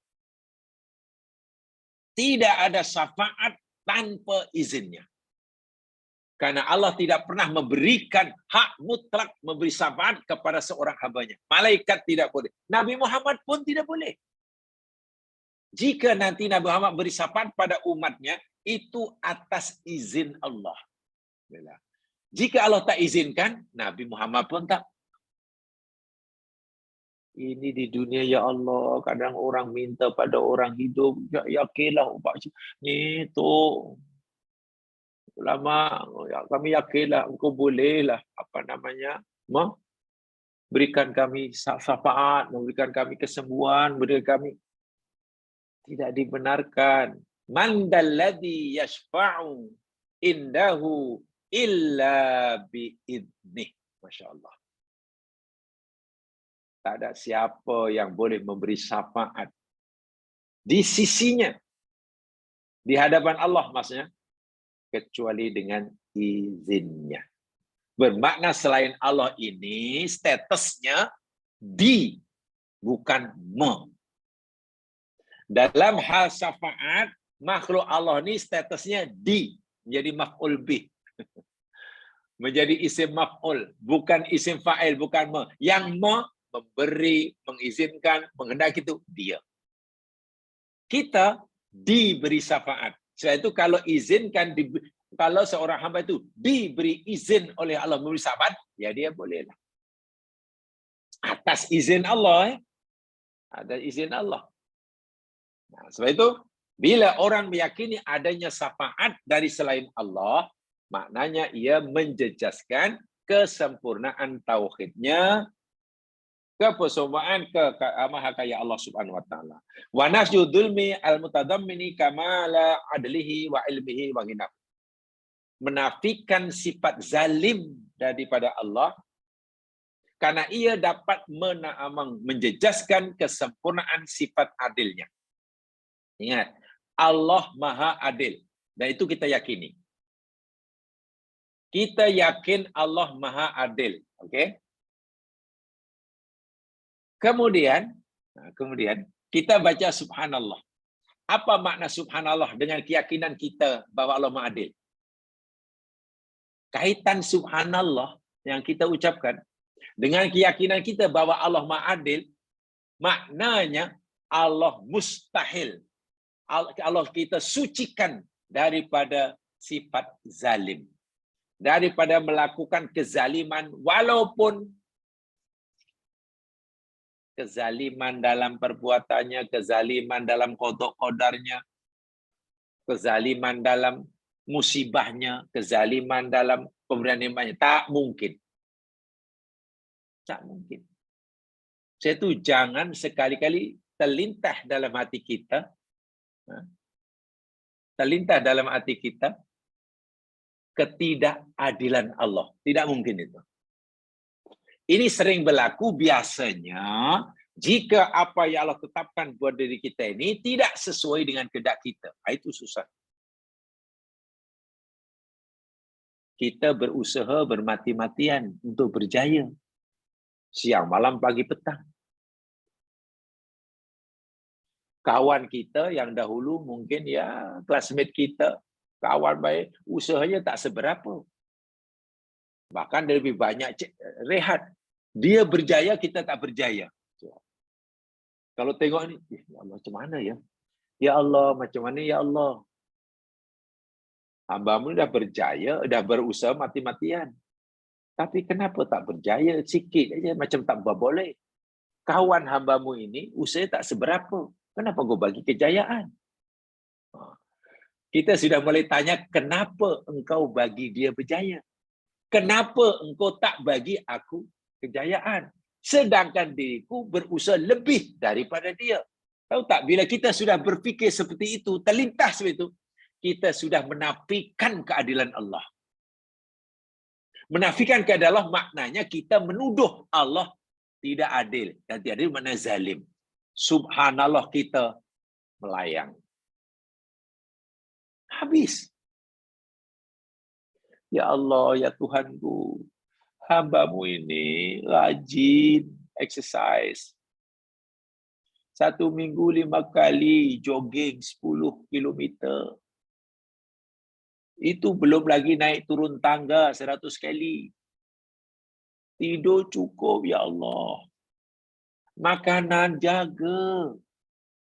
Tidak ada syafaat tanpa izinnya. Karena Allah tidak pernah memberikan hak mutlak memberi syafaat kepada seorang hambanya. Malaikat tidak boleh. Nabi Muhammad pun tidak boleh. Jika nanti Nabi Muhammad beri syafaat pada umatnya, itu atas izin Allah. Jika Allah tak izinkan, Nabi Muhammad pun tak. Ini di dunia ya Allah, kadang orang minta pada orang hidup, ya yakinlah ni tu ulama, ya, kami yakinlah engkau bolehlah berikan kami syafaat, memberikan kami kesembuhan, berikan kami. Tidak dibenarkan. Man dalladzi yashfa'u indahu illa biidnih. Masya Allah. Tak ada siapa yang boleh memberi syafaat di sisinya, di hadapan Allah maksudnya, kecuali dengan izinnya. Bermakna selain Allah ini statusnya di, bukan me. Dalam hal syafaat, makhluk Allah ini statusnya di, menjadi maf'ul bih. Menjadi isim maf'ul, bukan isim fa'il, bukan me. Yang me memberi, mengizinkan, menghendaki itu dia. Kita diberi syafaat. Sebab itu kalau izinkan, kalau seorang hamba itu diberi izin oleh Allah memberi syafaat, ya dia bolehlah. Atas izin Allah, ada izin Allah. Nah, sebab itu bila orang meyakini adanya syafaat dari selain Allah, maknanya ia menjejaskan kesempurnaan tauhidnya, kepersomaan maha kaya Allah Subhanahu wa taala. Wa nafyu dzulmi al-mutadammini kamala adlihi wa ilmihi wa ghinahu. Menafikan sifat zalim daripada Allah karena ia dapat menjejaskan kesempurnaan sifat adilnya. Ingat, Allah Maha Adil. Dan itu kita yakini. Kita yakin Allah Maha Adil. Oke? Kemudian kita baca subhanallah. Apa makna subhanallah dengan keyakinan kita bahwa Allah Maha Adil? Kaitan subhanallah yang kita ucapkan dengan keyakinan kita bahwa Allah Maha Adil, maknanya Allah mustahil. Allah kita sucikan daripada sifat zalim. Daripada melakukan kezaliman, walaupun kezaliman dalam perbuatannya, kezaliman dalam qada qadarnya, kezaliman dalam musibahnya, kezaliman dalam pemberian nikmatnya. Tak mungkin. Tak mungkin. Saya itu jangan sekali-kali terlintas dalam hati kita, ketidakadilan Allah. Tidak mungkin itu. Ini sering berlaku biasanya jika apa yang Allah tetapkan buat diri kita ini tidak sesuai dengan kehendak kita. Itu susah. Kita berusaha bermati-matian untuk berjaya. Siang, malam, pagi, petang. Kawan kita yang dahulu mungkin ya classmate kita, kawan baik, usahanya tak seberapa. Bahkan dia lebih banyak rehat. Dia berjaya, kita tak berjaya. Kalau tengok ni, ya Allah, macam mana ya? Ya Allah, macam mana ya Allah? Hamba-Mu dah berjaya, dah berusaha mati-matian. Tapi kenapa tak berjaya? Sikit aja, macam tak boleh. Kawan hamba-Mu ini, usaha tak seberapa. Kenapa kau bagi kejayaan? Kita sudah mulai tanya, kenapa engkau bagi dia berjaya? Kenapa engkau tak bagi aku kejayaan? Sedangkan diriku berusaha lebih daripada dia. Tahu tak, bila kita sudah berfikir seperti itu, terlintas seperti itu, kita sudah menafikan keadilan Allah. Menafikan keadilan Allah maknanya kita menuduh Allah tidak adil. Dan tidak adil makna zalim. Subhanallah, kita melayang. Habis. Ya Allah, ya Tuhanku, hamba-Mu ini rajin exercise. 1 minggu 5 kali jogging 10 kilometer. Itu belum lagi naik turun tangga 100 kali. Tidur cukup, ya Allah. Makanan jaga.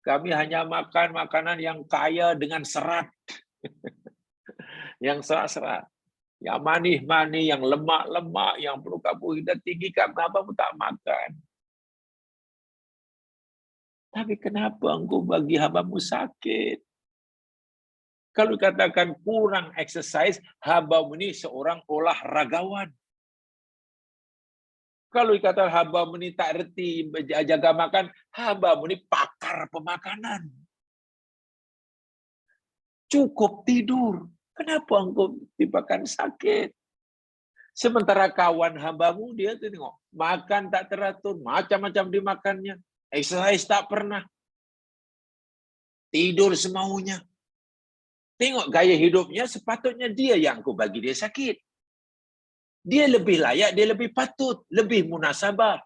Kami hanya makan makanan yang kaya dengan serat. Yang serat-serat. Yang manis-manis, yang lemak-lemak, yang perlu karbohidrat tinggi, kenapa pun tak makan. Tapi kenapa engkau bagi hamba-Mu sakit? Kalau katakan kurang exercise, hamba-Mu ini seorang olahragawan. Kalau dikatakan hamba-Mu ini tak reti jaga makan, hamba-Mu ini pakar pemakanan. Cukup tidur. Kenapa engkau tibakan sakit? Sementara kawan hamba-Mu, dia tu tengok, makan tak teratur, macam-macam dimakannya. Exercise tak pernah. Tidur semaunya. Tengok gaya hidupnya, sepatutnya dia yang kau bagi dia sakit. Dia lebih layak, dia lebih patut, lebih munasabah.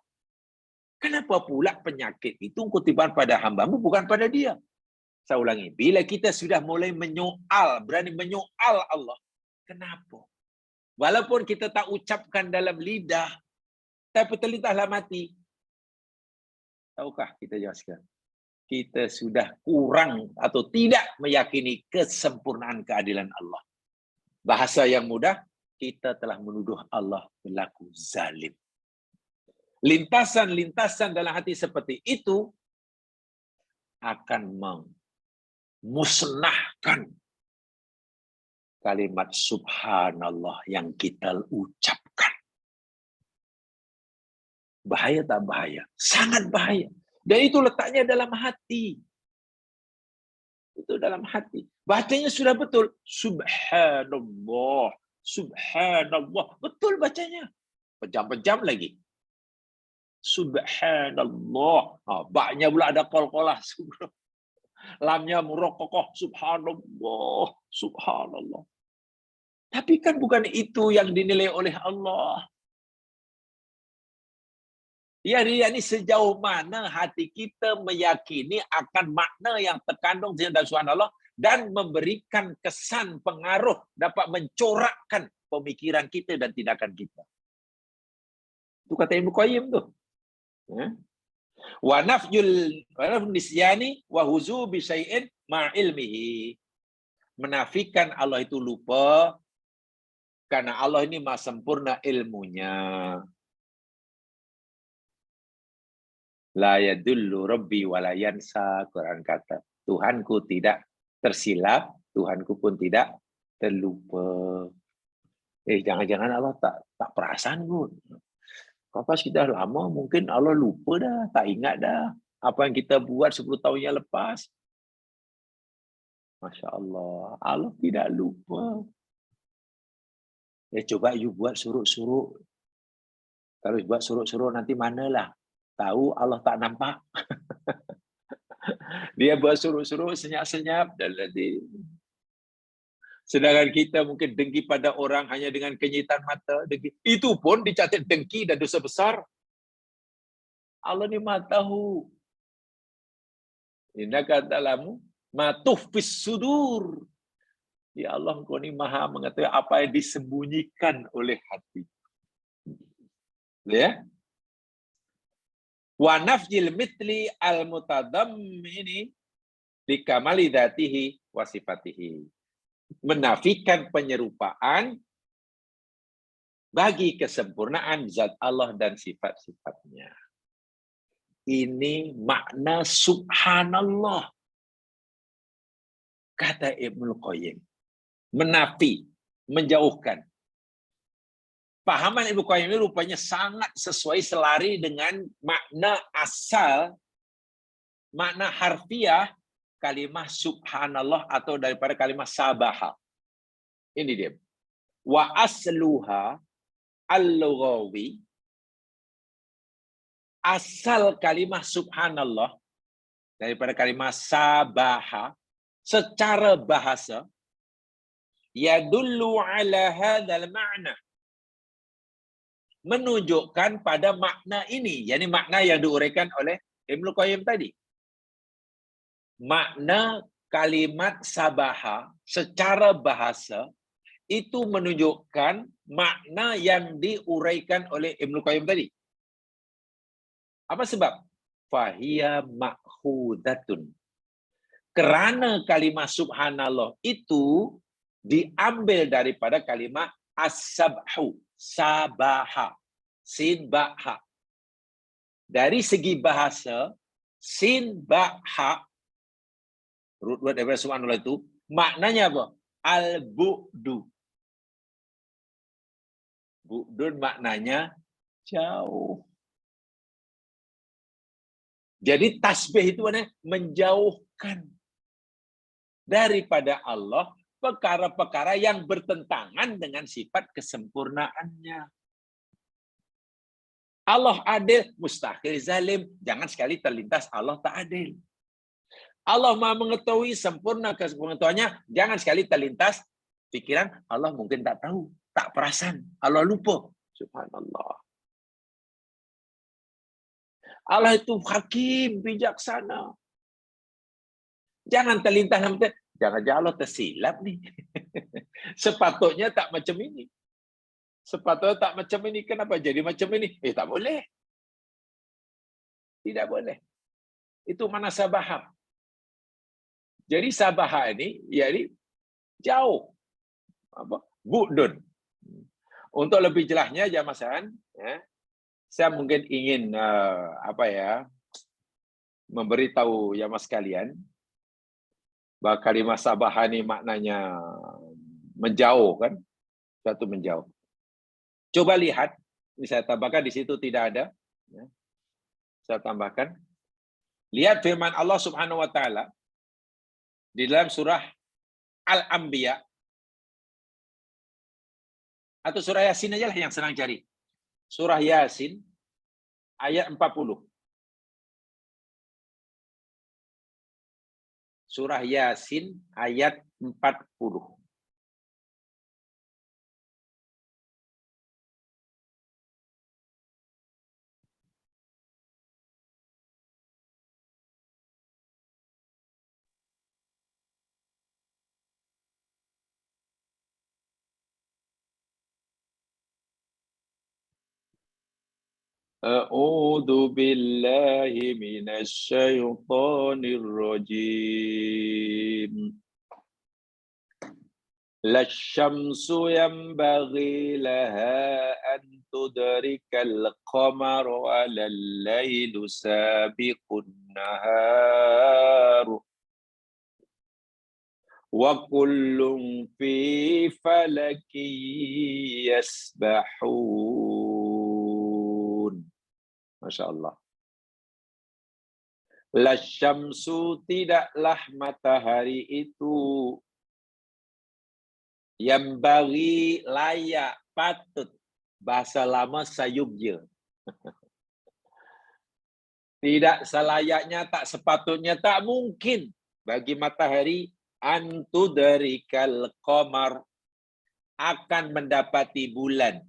Kenapa pula penyakit itu kau tibakan pada hamba-Mu, bukan pada dia? Saya ulangi, bila kita sudah mulai menyoal, berani menyoal Allah, kenapa? Walaupun kita tak ucapkan dalam lidah, tapi terlintaslah mati. Tahukah kita jelaskan? Kita sudah kurang atau tidak meyakini kesempurnaan keadilan Allah. Bahasa yang mudah, kita telah menuduh Allah berlaku zalim. Lintasan-lintasan dalam hati seperti itu akan musnahkan kalimat subhanallah yang kita ucapkan. Bahaya tak bahaya? Sangat bahaya. Dan itu letaknya dalam hati. Itu dalam hati. Bacanya sudah betul. Subhanallah. Subhanallah. Betul bacanya. Pejam-pejam lagi. Subhanallah. Baknya pula ada kol-kolah. Lamnya murokokoh, subhanallah, subhanallah. Tapi kan bukan itu yang dinilai oleh Allah. Ya, ini sejauh mana hati kita meyakini akan makna yang terkandung dalam subhanallah dan memberikan kesan pengaruh dapat mencorakkan pemikiran kita dan tindakan kita. Itu kata Ibnu Qayyim tuh. Wa nafjul nisyani wa huzu bi syai'in ma ilmihi. Menafikan Allah itu lupa karena Allah ini maha sempurna ilmunya. La yadullu rabbi wa la yansa, Quran kata. Tuhanku tidak tersilap, Tuhanku pun tidak terlupa. Jangan-jangan Allah tak perasan pun. Kalau pas kita lama, mungkin Allah lupa dah, tak ingat dah apa yang kita buat 10 tahun yang lepas. Masya Allah, Allah tidak lupa. Coba you buat suruk-suruk Kalau buat suruh-suruh nanti manalah tahu Allah tak nampak. Dia buat suruh-suruh senyap-senyap dan nanti. Sedangkan kita mungkin dengki pada orang hanya dengan kenyitan mata. Dengki. Itu pun dicatat dengki dan dosa besar. Allah ni maha tahu. Innaka ta'lamu ma tukhfis sudur. Ya Allah, Engkau ni maha mengetahui apa yang disembunyikan oleh hati. Ya. Wa nafjil mithli al-mutadammini li kamali dzatihi wa sifatihi. Menafikan penyerupaan bagi kesempurnaan zat Allah dan sifat-sifatnya. Ini makna subhanallah. Kata Ibnu Qayyim. Menafi, menjauhkan. Pahaman Ibnu Qayyim ini rupanya sangat sesuai selari dengan makna asal, makna harfiah kalimah subhanallah atau daripada kalimah sabaha. Ini dia. Wa asluha al-lughawi, asal kalimah subhanallah daripada kalimah sabaha secara bahasa yadullu ala hadzal ma'na, menunjukkan pada makna ini, yakni makna yang diuraikan oleh Ibnu Qayyim tadi. Makna kalimat sabaha secara bahasa itu menunjukkan makna yang diuraikan oleh Ibnu Qayyim tadi. Apa sebab? Fahiya ma'khudatun. Kerana kalimat subhanallah itu diambil daripada kalimat as-sabhu, sabaha, sin ba ha. Dari segi bahasa, sin ba ha, root word daripada subhanallah itu maknanya apa? Al-bu'du. Bu'dun maknanya jauh. Jadi tasbih itu maknanya menjauhkan daripada Allah perkara-perkara yang bertentangan dengan sifat kesempurnaannya. Allah adil, mustahil zalim. Jangan sekali terlintas Allah tak adil. Allah maha mengetahui sempurna kepengetahuannya. Jangan sekali terlintas pikiran Allah mungkin tak tahu, tak perasan, Allah lupa. Subhanallah. Allah itu hakim, bijaksana. Jangan terlintas, jangan-jangan Allah tersilap nih. Sepatutnya tak macam ini. Sepatutnya tak macam ini. Kenapa jadi macam ini? Tak boleh. Tidak boleh. Itu mana sabaha. Jadi sabaha ini, jadi jauh. Apa? Bu'dun. Untuk lebih jelasnya, Jamasan, ya, saya mungkin ingin memberitahu Jamaah sekalian bahwa kalimat sabaha ini maknanya menjauh, kan? Satu menjauh. Coba lihat, ini saya tambahkan di situ tidak ada. Ya. Saya tambahkan. Lihat firman Allah Subhanahu wa taala di dalam surah Al-Anbiya atau surah Yasin aja lah yang senang cari. Surah Yasin ayat 40. Surah Yasin ayat 40. A'udzu billahi minasy syaithanir rajim. Lasyamsu yanbaghi laha an tudrikal qamara walal lailu sabiqun nahar. Wa kullun fi falaki yasbahun. Masya Allah. Lasyamsu, tidaklah matahari itu, yang bagi layak, patut, Bahasa lama sayubje. Tidak selayaknya, tak sepatutnya, tak mungkin bagi matahari antudrikal qamar, akan mendapati bulan,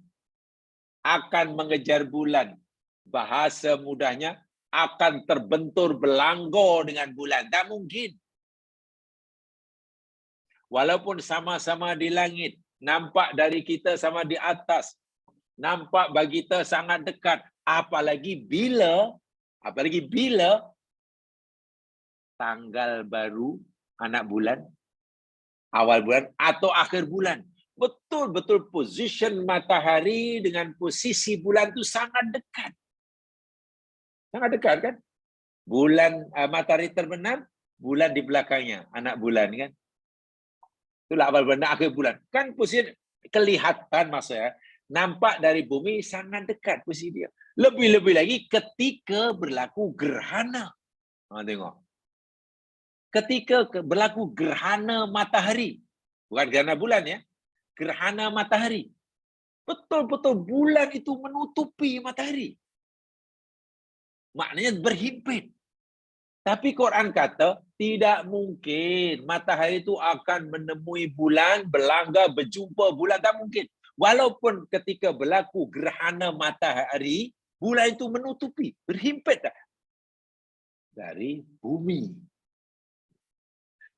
akan mengejar bulan. Bahasa mudahnya, akan terbentur belanggo dengan bulan. Tak mungkin. Walaupun sama-sama di langit, nampak dari kita sama di atas, nampak bagi kita sangat dekat, apalagi bila tanggal baru anak bulan, awal bulan atau akhir bulan. Betul-betul position matahari dengan posisi bulan itu sangat dekat. Sangat dekat kan? Bulan matahari terbenam, bulan di belakangnya, anak bulan kan. Itulah awal bulan, akhir bulan. Kan posisi kelihatan maksudnya, nampak dari bumi sangat dekat posisi dia. Lebih-lebih lagi ketika berlaku gerhana. Tengok. Ketika berlaku gerhana matahari. Bukan gerhana bulan ya. Gerhana matahari. Betul-betul bulan itu menutupi matahari. Maknanya berhimpit. Tapi Quran kata, tidak mungkin matahari itu akan menemui bulan, berlanggar, berjumpa bulan. Tak mungkin. Walaupun ketika berlaku gerhana matahari, bulan itu menutupi, berhimpit tak? Dari bumi.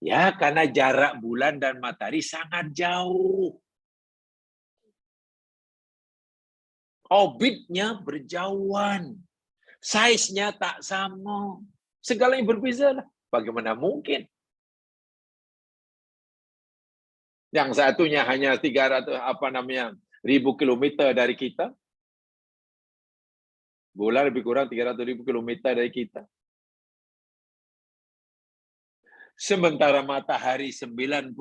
Ya, karena jarak bulan dan matahari sangat jauh. Orbitnya berjauhan. Saiznya tak sama. Segalanya berbeza lah. Bagaimana mungkin? Yang satunya hanya 300 kilometer dari kita. Bulan lebih kurang 300.000 kilometer dari kita. Sementara matahari 150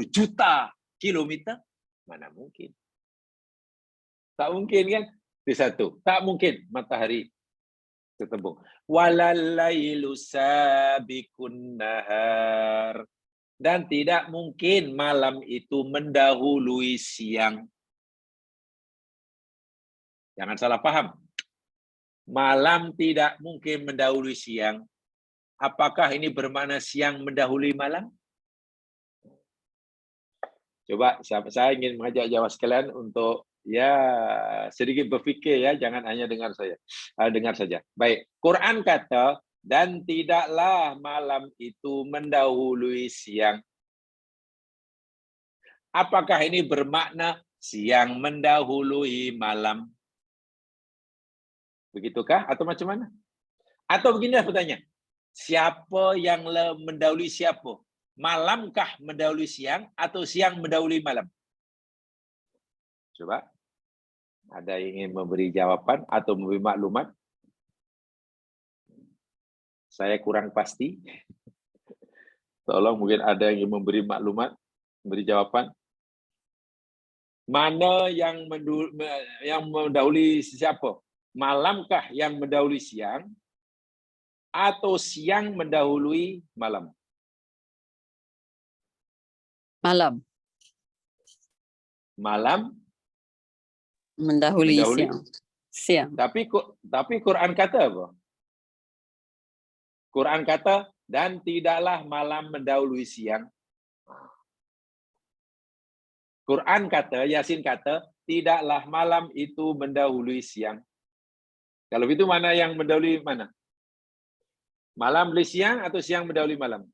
juta kilometer, mana mungkin? Tak mungkin kan? Itu satu. Tak mungkin matahari ketemu. Walalailu sabiqun nahar. Dan tidak mungkin malam itu mendahului siang. Jangan salah paham. Malam tidak mungkin mendahului siang. Apakah ini bermakna siang mendahului malam? Coba saya ingin mengajak jawab sekalian untuk sedikit berfikir ya, jangan hanya dengar saya. Dengar saja. Baik, Quran kata dan tidaklah malam itu mendahului siang. Apakah ini bermakna siang mendahului malam? Begitukah atau macam mana? Atau beginilah pertanyaan. Siapa yang mendahului siapa? Malamkah mendahului siang atau siang mendahului malam? Coba. Ada yang ingin memberi jawaban atau memberi maklumat? Saya kurang pasti. Tolong mungkin ada yang ingin memberi maklumat, memberi jawaban. Mana yang mendahului siapa? Malamkah yang mendahului siang? Atau siang mendahului malam? Malam. Malam Mendahului siang. Tapi Quran kata apa? Quran kata dan tidaklah malam mendahului siang. Quran kata, Yasin kata, tidaklah malam itu mendahului siang. Kalau itu mana yang mendahului mana? Malam mendahului siang atau siang mendahului malam?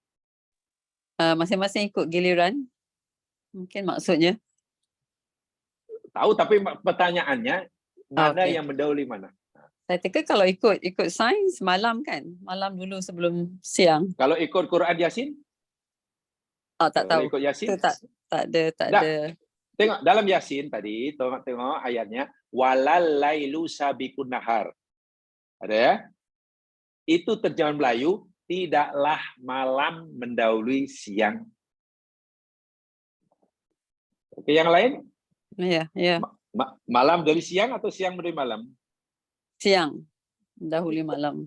Masing-masing ikut giliran. Mungkin maksudnya. Tahu, tapi pertanyaannya mana yang mendahului mana? Saya fikir kalau ikut sains malam kan, malam dulu sebelum siang. Kalau ikut Quran Yasin? Tak tahu. Ikut Yasin? Tak ada. Tengok dalam Yasin tadi, tengok ayatnya walal lailu sabiqun nahar. Ada ya? Itu terjemahan Melayu, tidaklah malam mendahului siang. Oke, yang lain? Ya. Malam dari siang atau siang dari malam? Siang mendahului malam.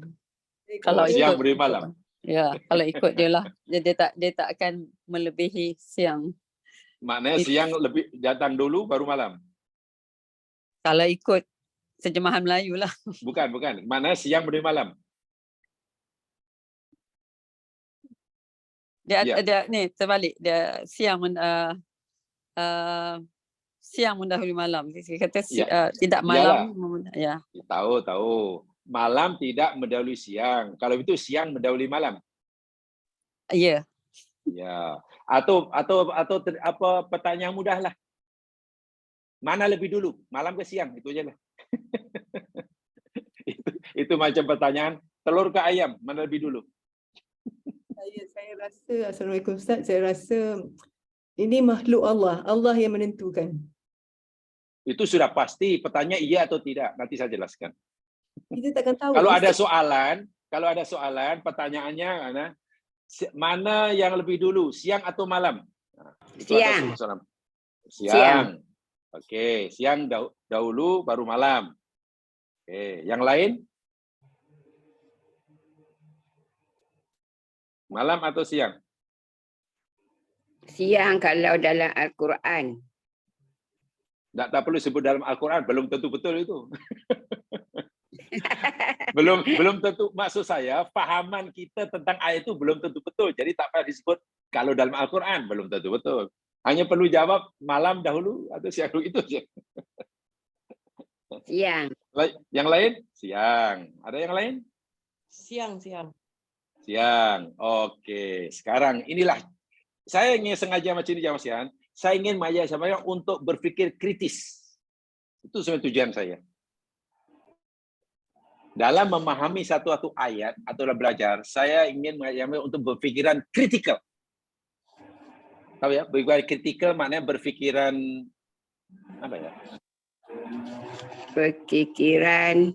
Kalau siang dari malam. Ya, kalau ikut dia lah. Dia tak akan melebihi siang. Maknanya siang lebih datang dulu baru malam. Kalau ikut terjemahan Melayu lah. Bukan. Mana siang menuju malam? Dia Ya. dia ni terbalik. Dia siang siang mendahului malam. Dia kata Ya. tidak malam. Ya. Tahu. Malam tidak mendahului siang. Kalau itu siang mendahului malam. Ya. Ya. Atau apa pertanyaan mudah lah. Mana lebih dulu? Malam ke siang? Itu aja lah. itu macam pertanyaan telur ke ayam, mana lebih dulu? Saya rasa, Assalamualaikum Ustaz, saya rasa ini makhluk Allah. Allah yang menentukan. Itu sudah pasti. Pertanyaan iya atau tidak. Nanti saya jelaskan. Kita takkan tahu. Kalau ada Ustaz. soalan, pertanyaannya mana yang lebih dulu, siang atau malam? Nah, itu Siang. ada soalan. Siang. Siang. Oke, siang dahulu baru malam. Oke, yang lain? Malam atau siang? Siang kalau dalam Al-Quran. Tak perlu sebut dalam Al-Quran, belum tentu betul itu. belum tentu, maksud saya fahaman kita tentang ayat itu belum tentu betul. Jadi tak payah disebut kalau dalam Al-Quran belum tentu betul. Hanya perlu jawab malam dahulu atau siang dulu, itu saja. Siang. Yang lain? Siang. Ada yang lain? Siang. Oke. Sekarang inilah saya ingin sengaja macam ini, Mas Yan. Saya ingin mengajak saya untuk berpikir kritis. Itu sebenarnya tujuan saya. Dalam memahami satu ayat atau belajar, saya ingin mengajak untuk berpikiran kritikal. Tahu ya, berpikiran kritikal maknanya berpikiran apa ya? Berpikiran.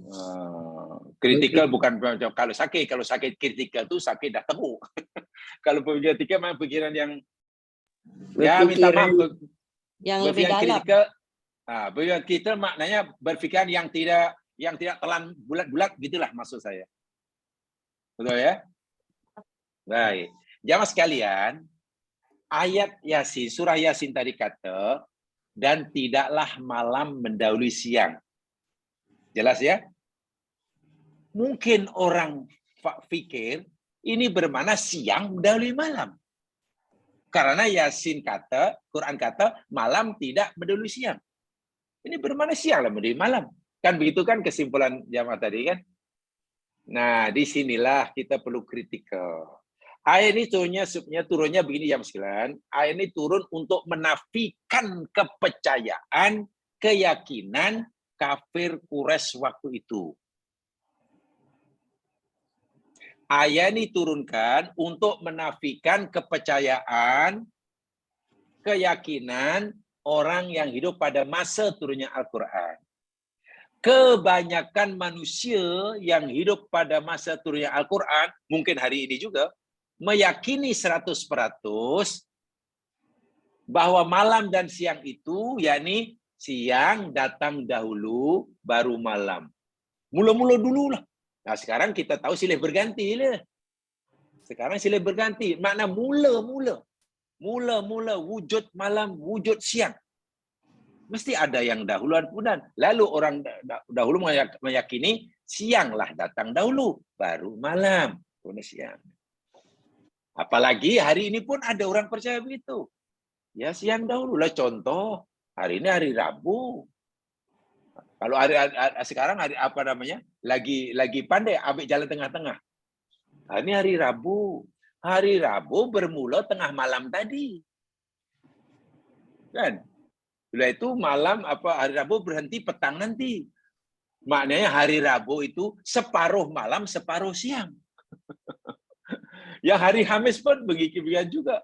Kritikal bukan kalau sakit kritikal itu sakit dah teruk. Kalau berpikiran kritikal maknanya pikiran yang ya minta maaf yang lebih dalam. Kritikal, berpikiran kritikal maknanya berpikiran yang tidak telan bulat-bulat, gitulah maksud saya. Betul ya? Baik. Jamaah sekalian, ayat Yasin, surah Yasin tadi kata, dan tidaklah malam mendahului siang. Jelas ya? Mungkin orang fikir ini bermakna siang mendahului malam. Karena Yasin kata, Quran kata, malam tidak mendahului siang. Ini bermakna siang lah mendahului malam. Kan begitu kan kesimpulan jamaah tadi kan? Nah, disinilah kita perlu kritikal. Ayat ini turunnya begini ya sekalian. Ayat ini turun untuk menafikan kepercayaan, keyakinan kafir Quraisy waktu itu. Ayat ini turunkan untuk menafikan kepercayaan, keyakinan orang yang hidup pada masa turunnya Al-Quran. Kebanyakan manusia yang hidup pada masa turunnya Al-Quran, mungkin hari ini juga, meyakini 100% bahwa malam dan siang itu, yakni siang datang dahulu, baru malam. Mula-mula dulu lah. Nah, sekarang kita tahu silih berganti lah. Sekarang silih berganti. Makna mula-mula. Mula-mula wujud malam, wujud siang. Mesti ada yang dahuluan punan. Lalu orang dahulu meyakini sianglah datang dahulu, baru malam, baru siang. Apalagi hari ini pun ada orang percaya begitu. Ya siang dahulu lah, contoh hari ini hari Rabu. Kalau sekarang hari apa namanya? Lagi pandai ambil jalan tengah-tengah. Ini hari Rabu. Hari Rabu bermula tengah malam tadi. Kan? Bila itu malam hari Rabu berhenti petang nanti. Maknanya hari Rabu itu separuh malam, separuh siang. Ya hari Kamis pun begitu juga.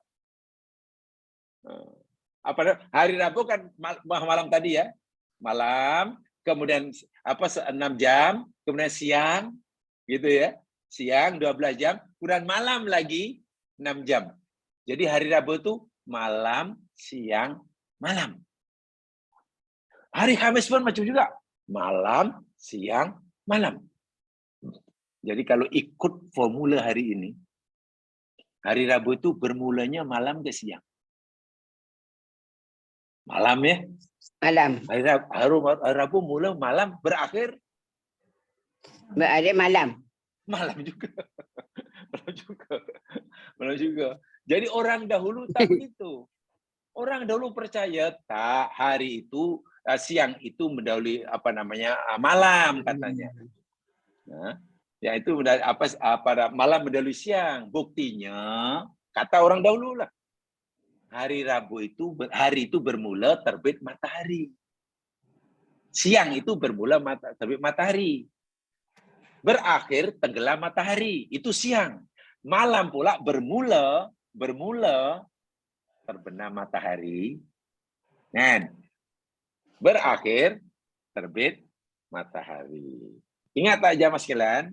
Hari Rabu kan malam tadi ya. Malam, kemudian 6 jam, kemudian siang, gitu ya. Siang 12 jam, kemudian malam lagi 6 jam. Jadi hari Rabu itu malam, siang, malam. Hari Kamis pun macam juga. Malam, siang, malam. Jadi kalau ikut formula hari ini, hari Rabu itu bermulanya malam ke siang. Malam ya. Malam. Hari Rabu mula malam, berakhir Berada malam. malam juga. Malam juga. Malam juga. Jadi orang dahulu tak begitu. Orang dahulu percaya tak hari itu siang itu mendahului malam katanya. Nah, ya itu malam mendahului siang. Buktinya kata orang dahulu lah. Hari Rabu itu hari itu bermula terbit matahari. Siang itu bermula terbit matahari. Berakhir tenggelam matahari, itu siang. Malam pula bermula terbenam matahari, dan berakhir terbit matahari. Ingat tak jamaah sekalian,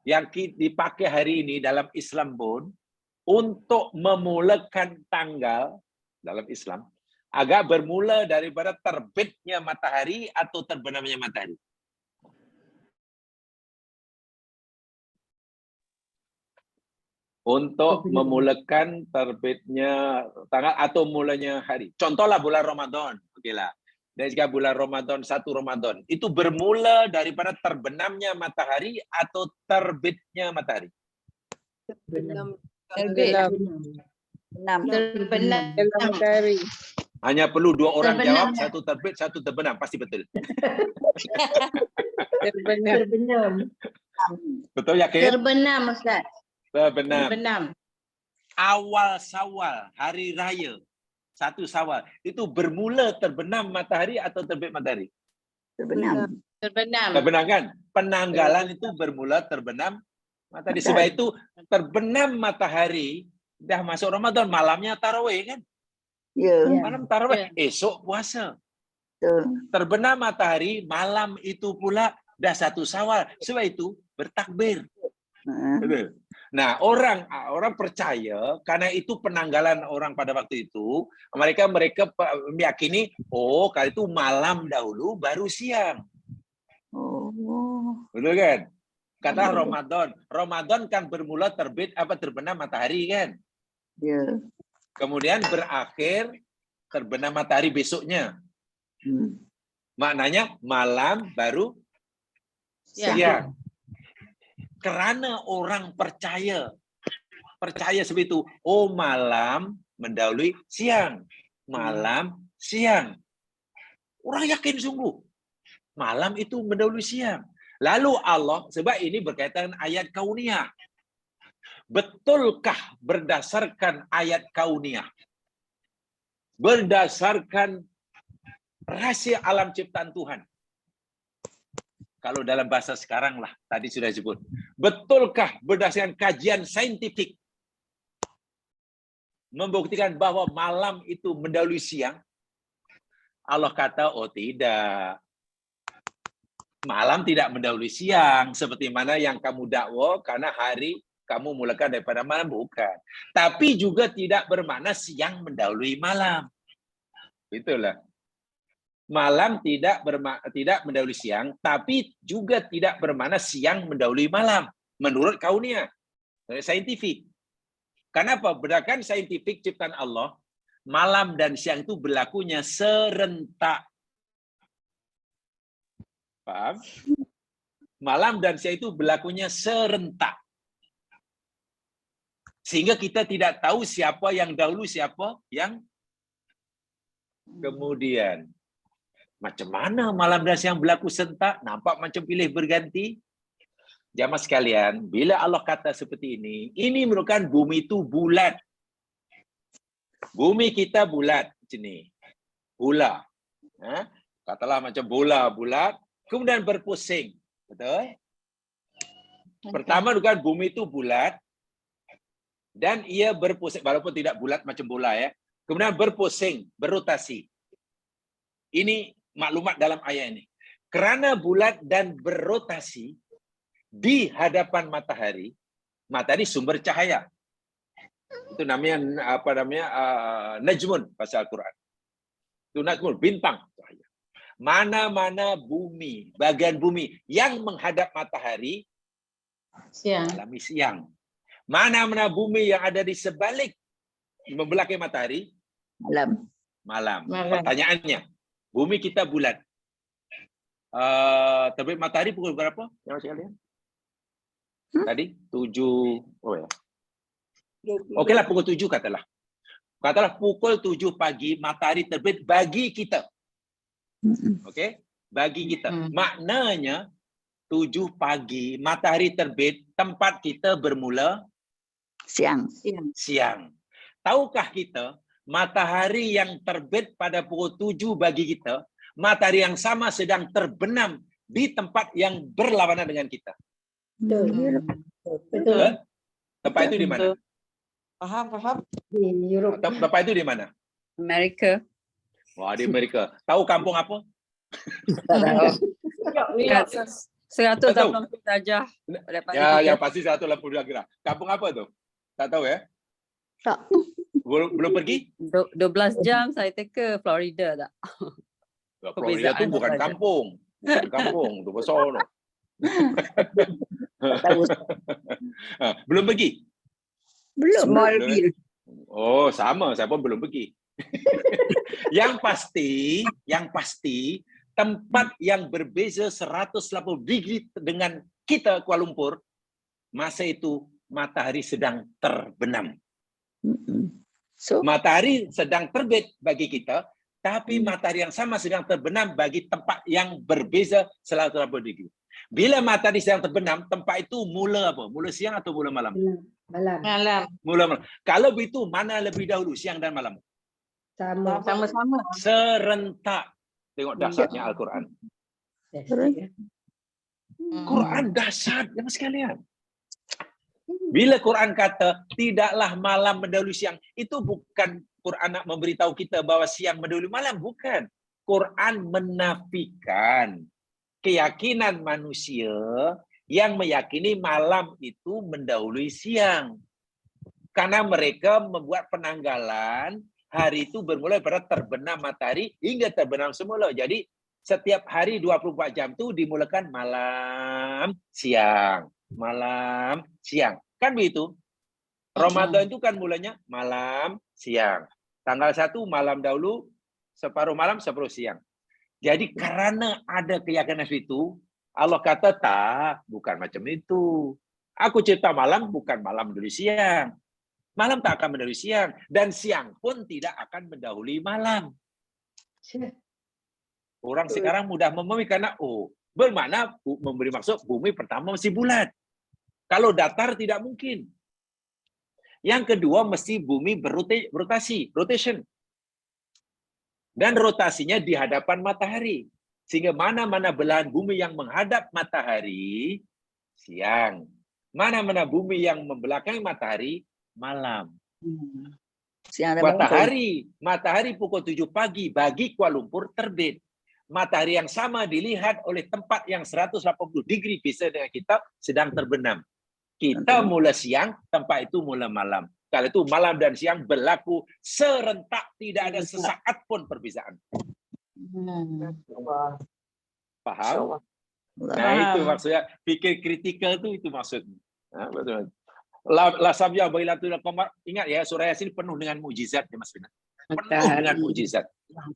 yang dipakai hari ini dalam Islam pun untuk memulakan tanggal dalam Islam agak bermula daripada terbitnya matahari atau terbenamnya matahari. Untuk memulakan terbitnya tanggal atau mulanya hari. Contohlah bulan Ramadan. Okeylah. Dan jika bulan Ramadan, 1 Ramadan, itu bermula daripada terbenamnya matahari atau terbitnya matahari. Terbenam. Hanya perlu 2 orang Terbenam. jawab, 1 terbit, 1 terbenam, pasti betul. Terbenam. Betul yakin? Terbenam, Ustaz. Terbenam. Terbenam. Awal Syawal, hari raya, 1 Syawal, itu bermula terbenam matahari atau terbit matahari? Terbenam. Terbenam. Terbenam kan? Penanggalan itu bermula terbenam matahari. Sebab itu terbenam matahari, dah masuk Ramadan, malamnya tarawih kan? Ya. Malam tarawih, esok puasa. Betul. Terbenam matahari, malam itu pula dah 1 Syawal. Sebab itu bertakbir. Betul. Nah, orang percaya karena itu penanggalan orang pada waktu itu, mereka meyakini kalau itu malam dahulu baru siang. Oh. Betul kan? Kata Ramadan kan bermula terbenam matahari kan? Ya. Kemudian berakhir terbenam matahari besoknya. Maknanya malam baru siang. Karena orang percaya seperti itu. Oh, malam mendahului siang. Malam siang. Orang yakin sungguh. Malam itu mendahului siang. Lalu Allah, sebab ini berkaitan dengan ayat kauniyah. Betulkah berdasarkan ayat kauniyah? Berdasarkan rahasia alam ciptaan Tuhan. Kalau dalam bahasa sekarang lah, tadi sudah disebut. Betulkah berdasarkan kajian saintifik membuktikan bahwa malam itu mendahului siang? Allah kata, oh tidak. Malam tidak mendahului siang, seperti mana yang kamu dakwa karena hari kamu mulakan daripada malam, bukan. Tapi juga tidak bermakna siang mendahului malam. Itulah. Malam tidak mendahului siang, tapi juga tidak bermakna siang mendahului malam. Menurut kauniyah, saintifik. Kenapa? Berdasarkan saintifik ciptaan Allah, malam dan siang itu berlakunya serentak. Paham? Malam dan siang itu berlakunya serentak. Sehingga kita tidak tahu siapa yang dahulu, siapa yang kemudian. Macam mana malam dan siang berlaku serentak? Nampak macam pilih berganti? Jamaah sekalian, bila Allah kata seperti ini merupakan bumi itu bulat. Bumi kita bulat macam ni. Bola. Katalah macam bola bulat, kemudian berpusing. Betul? Pertama bukan bumi itu bulat dan ia berpusing, walaupun tidak bulat macam bola ya. Kemudian berpusing, berotasi. Ini maklumat dalam ayat ini. Kerana bulat dan berotasi di hadapan matahari, matahari sumber cahaya. Itu namanya najmun bahasa Al-Quran. Itu najmun, bintang cahaya. Mana-mana bumi, bagian bumi yang menghadap matahari, alami siang. Mana-mana bumi yang ada di sebalik membelakangi matahari, malam. Malam. Pertanyaannya, bumi kita bulat. Terbit matahari pukul berapa? Yang sekalian? Tadi 7. Oh ya. Okeylah pukul 7 katalah. Katalah pukul 7 pagi matahari terbit bagi kita. Okey? Bagi kita. Maknanya 7 pagi matahari terbit, tempat kita bermula Siang. siang. Tahukah kita matahari yang terbit pada pukul 7 bagi kita, matahari yang sama sedang terbenam di tempat yang berlawanan dengan kita. Betul. Betul? Tempat itu di mana? Faham. Di Europe. Tempat itu di mana? Amerika. Wah, di Amerika. Tahu kampung apa? 180 darjah daripada Ya, kita. yang pasti 180 darjah. Kampung apa tu? Tak tahu ya? Tak. Belum pergi? 12 jam saya ke Florida tak? Florida tu Perbezaan bukan saja. kampung. Bukan kampung, tu besar tu. Belum pergi? Belum. Smallville. Oh, sama. Saya pun belum pergi. Yang pasti tempat yang berbeza 180 degree dengan kita Kuala Lumpur, masa itu matahari sedang terbenam. So, Matahari sedang terbit bagi kita, tapi matahari yang sama sedang terbenam bagi tempat yang berbeza 180 degree. Bila matahari sedang terbenam, tempat itu mula apa? Mula siang atau mula malam? Malam. Mula malam. Kalau begitu, mana lebih dahulu, siang dan malam? Sama-sama. Serentak. Tengok dahsyatnya Al-Quran. Quran dahsyat, jangan sekalian. Bila Quran kata, tidaklah malam mendahului siang, itu bukan Quran nak memberitahu kita bahawa siang mendahului malam. Bukan. Quran menafikan keyakinan manusia yang meyakini malam itu mendahului siang. Karena mereka membuat penanggalan hari itu bermula pada terbenam matahari hingga terbenam semula. Jadi setiap hari 24 jam itu dimulakan malam, siang, malam, siang. Kan begitu? Ramadan itu kan mulanya malam, siang. Tanggal 1 malam dahulu, separuh malam, separuh siang. Jadi karena ada keyakinan itu, Allah kata tak, bukan macam itu. Aku cipta malam bukan malam mendahului siang. Malam tak akan mendahului siang. Dan siang pun tidak akan mendahului malam. Orang sekarang mudah memahami karena, bermakna memberi maksud bumi pertama mesti bulat. Kalau datar tidak mungkin. Yang kedua mesti bumi berotasi, rotation. Dan rotasinya di hadapan matahari. Sehingga mana-mana belahan bumi yang menghadap matahari, siang. Mana-mana bumi yang membelakangi matahari, malam. siang dan malam. Matahari pukul 7 pagi bagi Kuala Lumpur terbit. Matahari yang sama dilihat oleh tempat yang 180 degree beza dengan kita sedang terbenam. Kita mula siang, tempat itu mula malam. Kalau itu malam dan siang berlaku serentak, tidak ada sesaat pun perbezaan. Faham? Nah, itu maksudnya fikir kritikal itu maksudnya. Betul. La sabya bailatul qamar. Ingat ya, surah Yasin penuh dengan mukjizat ya Mas Fina. Penuh dengan mukjizat.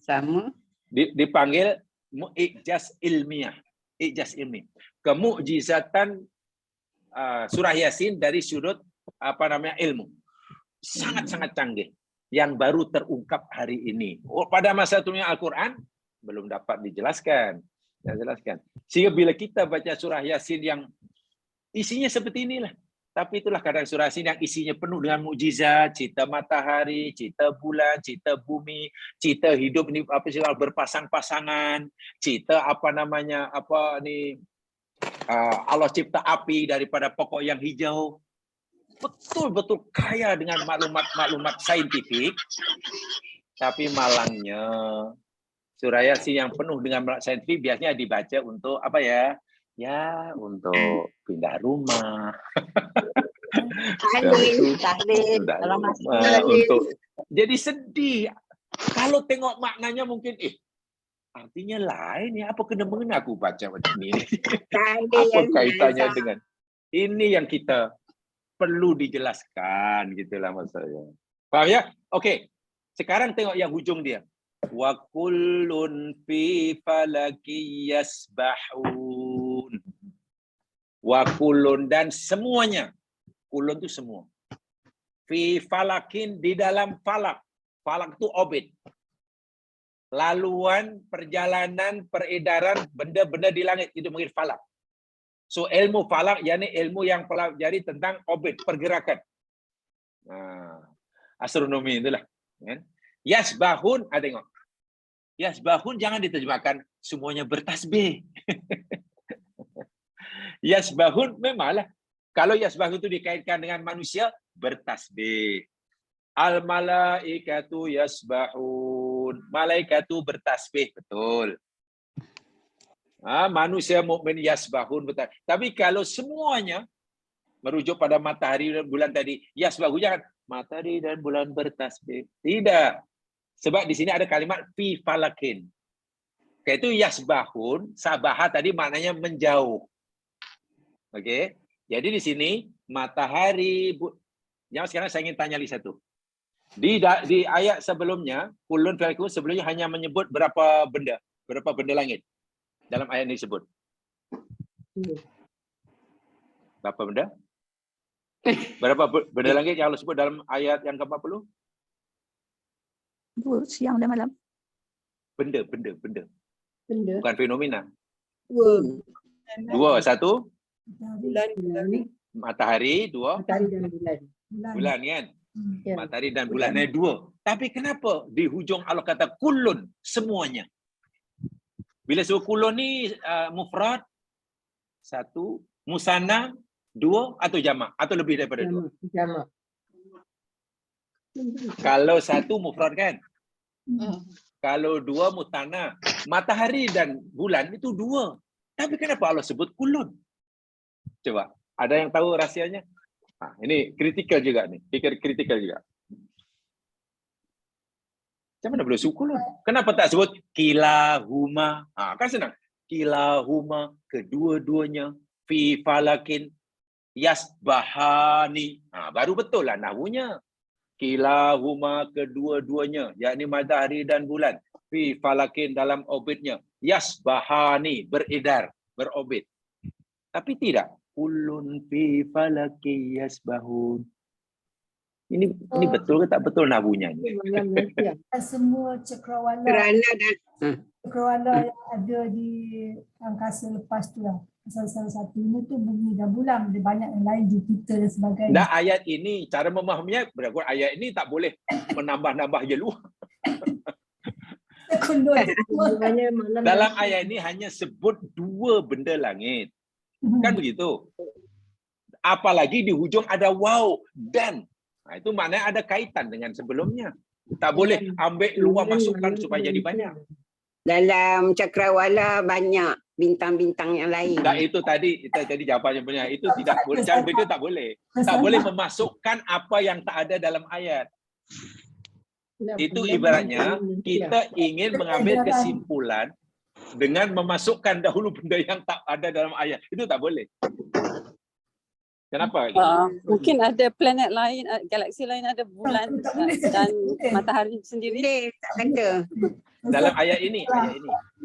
Sama. Dipanggil mu'ijaz ilmiah. Ijaz ilmi. Kemukjizatan surah Yasin dari sudut ilmu. Sangat-sangat canggih yang baru terungkap hari ini. Pada masa turunnya Al-Qur'an belum dapat dijelaskan. Sehingga bila kita baca surah Yasin yang isinya seperti inilah. Tapi itulah kadang surah Yasin yang isinya penuh dengan mukjizat, cerita matahari, cerita bulan, cerita bumi, cerita hidup ini berpasang-pasangan, cerita Allah cipta api daripada pokok yang hijau. Betul-betul kaya dengan maklumat saintifik. Tapi malangnya surah Yasin yang penuh dengan maklumat saintifik biasanya dibaca untuk apa ya? Ya, untuk pindah rumah. Tahlil. Untuk jadi sedih. Kalau tengok maknanya mungkin artinya lain ya, apa kena-mengena aku baca macam ni. Apa kaitannya dengan ini yang kita perlu dijelaskan gitulah maksudnya. Faham ya? Okey. Sekarang tengok yang hujung dia. Wa kullun fi falaki yasbahun. Wa kullun, dan semuanya. Kullun itu semua. Fi falakin, di dalam falak. Falak itu orbit. Laluan, perjalanan, peredaran benda-benda di langit, itu mungkin falak. So ilmu falak yakni ilmu yang pelajari tentang orbit, pergerakan. Astronomi itulah. Yasbahun, tengok. Yasbahun jangan diterjemahkan semuanya bertasbih. Yasbahun memanglah. Kalau yasbahun itu dikaitkan dengan manusia, bertasbih. Al-malaikatu yasbahun. Malaikat itu bertasbih, betul. Manusia mukmin yasbahun, betul. Tapi kalau semuanya merujuk pada matahari dan bulan tadi, yasbahun jangan matahari dan bulan bertasbih. Tidak. Sebab di sini ada kalimat fi falakin. Yaitu yasbahun, sabaha tadi maknanya menjauh. Okey. Jadi di sini matahari, yang sekarang saya ingin tanya lagi satu. Di ayat sebelumnya, kulun falakum sebelumnya hanya menyebut berapa benda langit. Dalam ayat ini disebut. Berapa benda? Berapa benda langit yang Allah sebut dalam ayat yang ke-40? 2 siang dan malam. Benda. Benda. Bukan fenomena. 2. 2, 1 Bulan. matahari, 2 Matahari dan bulan. bulan kan? Ya. Matahari dan bulan, 2. Tapi kenapa di hujung Allah kata kulun, semuanya? Bila sebut kulun ni mufrad 1, musanna 2 atau jamak atau lebih daripada 2? Jamak. Kalau 1 mufrad kan? Kalau 2 mutanna. Matahari dan bulan itu 2. Tapi kenapa Allah sebut kulun? Coba, ada yang tahu rahsianya? Ini kritikal juga nih, fikir kritikal juga. Macam mana boleh sebut kulun? Kenapa tak sebut kilahuma? Kan senang. Kilahuma, kedua-duanya, fi falakin yasbahani. Baru betul lah nahwunya. Kilahuma, kedua-duanya, yakni matahari dan bulan, fi falakin, dalam orbitnya, yasbahani, beredar, berorbit. Tapi tidak, kullun fi falaki yasbahun. Ini betul ke tak betul nahwunya ni? Semua cakrawala yang ada di angkasa lepas tu lah. Salah satunya tu bumi dan bulan, ada banyak yang lain, Jupiter dan sebagainya. Dan ayat ini, cara memahaminya, beragam ayat ini tak boleh menambah-nambah je luar. Dalam ayat ini hanya sebut 2 benda langit. Kan begitu? Apalagi di hujung ada waw dan. Itu maknanya ada kaitan dengan sebelumnya. Tak boleh ambil luar masukkan supaya jadi banyak. Dalam cakrawala banyak bintang-bintang yang lain. Tak, itu tadi jawapannya benar. Itu tidak boleh. Cara begitu tak boleh. Tak boleh memasukkan apa yang tak ada dalam ayat. Itu ibaratnya kita ingin mengambil kesimpulan dengan memasukkan dahulu benda yang tak ada dalam ayat. Itu tak boleh. Kenapa? Mungkin ada planet lain, galaksi lain ada bulan dan matahari sendiri. Boleh, tak kata. Dalam ayat ini.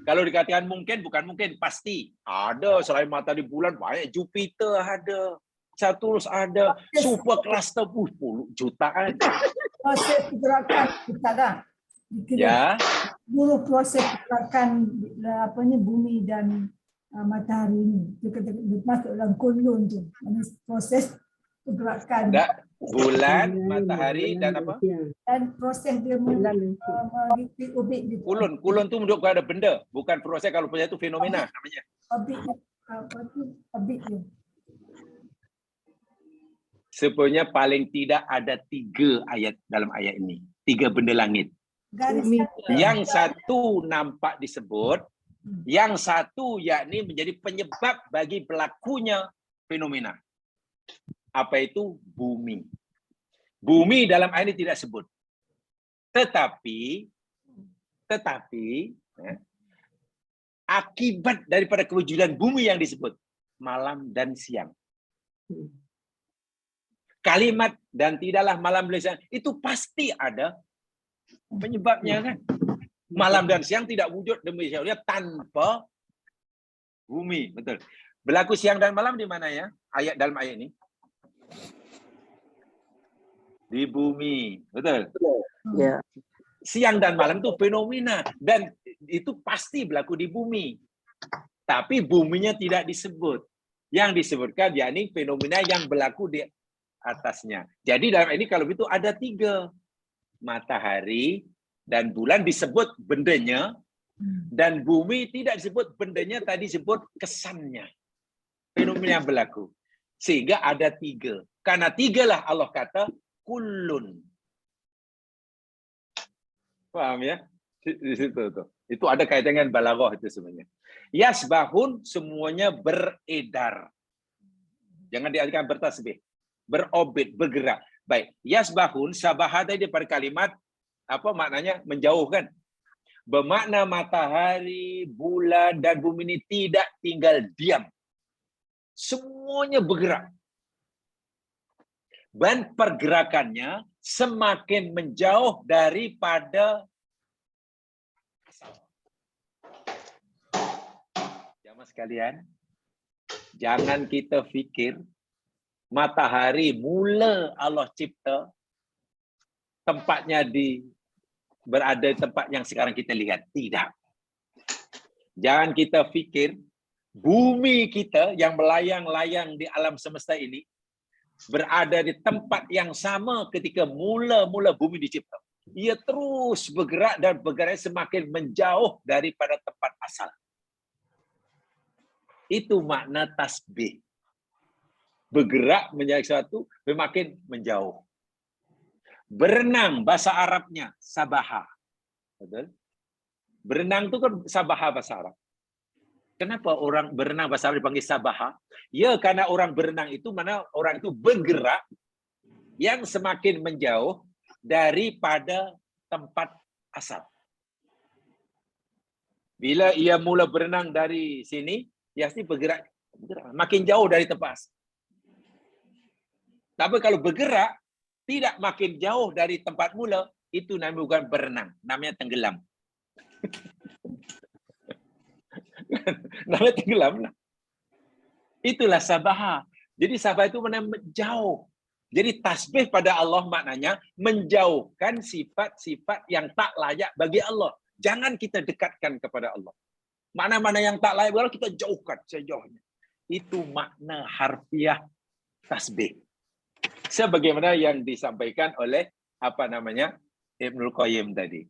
Kalau dikatakan mungkin, bukan mungkin, pasti. Ada selain matahari bulan, banyak. Jupiter ada. Saturnus ada. Super cluster 10 jutaan. Proses pergerakan kita dah. Ya. Seluruh proses pergerakan bumi dan matahari ini. Dia masuk dalam kulun tu. Proses pergerakan. Bulan, matahari dan apa? Dan proses dia mengikuti orbit dia. Kulun tu menunjukkan ada benda, bukan proses. Kalau proses itu fenomena namanya. Orbit dia. Sebenarnya paling tidak ada 3 ayat dalam ayat ini. 3 benda langit. Yang satu nampak disebut, yang satu yakni menjadi penyebab bagi berlakunya fenomena. Apa itu? Bumi. Bumi dalam ayat ini tidak sebut. Tetapi akibat daripada kewujudan bumi yang disebut malam dan siang. Kalimat dan tidaklah malam dan siang itu pasti ada penyebabnya kan. Malam dan siang tidak wujud demikian tanpa bumi. Betul. Berlaku siang dan malam di mana ya? Ayat dalam ayat ini. Di bumi. Betul. Ya. Siang dan malam itu fenomena dan itu pasti berlaku di bumi. Tapi buminya tidak disebut. Yang disebutkan yakni fenomena yang berlaku di atasnya. Jadi dalam ini kalau begitu ada 3. Matahari dan bulan disebut bendanya dan bumi tidak disebut bendanya, tadi disebut kesannya. Fenomena yang berlaku. Sehingga ada 3. Karena 3 lah Allah kata kullun. Paham ya? Di situ tuh. Itu ada kaitan dengan balaghah itu sebenarnya. Yasbahun semuanya beredar. Jangan diartikan bertasbih. Berorbit, bergerak. Baik, yasbahun sabaha tadi pada kalimat apa maknanya menjauhkan. Bermakna matahari, bulan dan bumi ini tidak tinggal diam. Semuanya bergerak. Dan pergerakannya semakin menjauh daripada asal. Jamaah sekalian, jangan kita fikir matahari mula Allah cipta tempatnya berada di tempat yang sekarang kita lihat. Tidak. Jangan kita fikir bumi kita yang melayang-layang di alam semesta ini berada di tempat yang sama ketika mula-mula bumi dicipta. Ia terus bergerak dan bergerak semakin menjauh daripada tempat asal. Itu makna tasbih. Bergerak menjadi sesuatu semakin menjauh. Berenang bahasa Arabnya sabaha. Betul? Berenang itu kan sabaha bahasa Arab. Kenapa orang berenang bahasa Arab dipanggil sabaha? Ya, karena orang berenang itu mana orang itu bergerak yang semakin menjauh daripada tempat asal. Bila ia mula berenang dari sini, ia pasti bergerak makin jauh dari tempat asal. Tapi kalau bergerak tidak makin jauh dari tempat mula, itu namanya bukan berenang, namanya tenggelam. Namanya tenggelam. Itulah sabaha. Jadi sabaha itu mana jauh. Jadi tasbih pada Allah maknanya menjauhkan sifat-sifat yang tak layak bagi Allah. Jangan kita dekatkan kepada Allah. Mana-mana yang tak layak bagi Allah kita jauhkan sejauhnya. Itu makna harfiah tasbih. Sebagaimana yang disampaikan oleh Ibnul Qayyim tadi.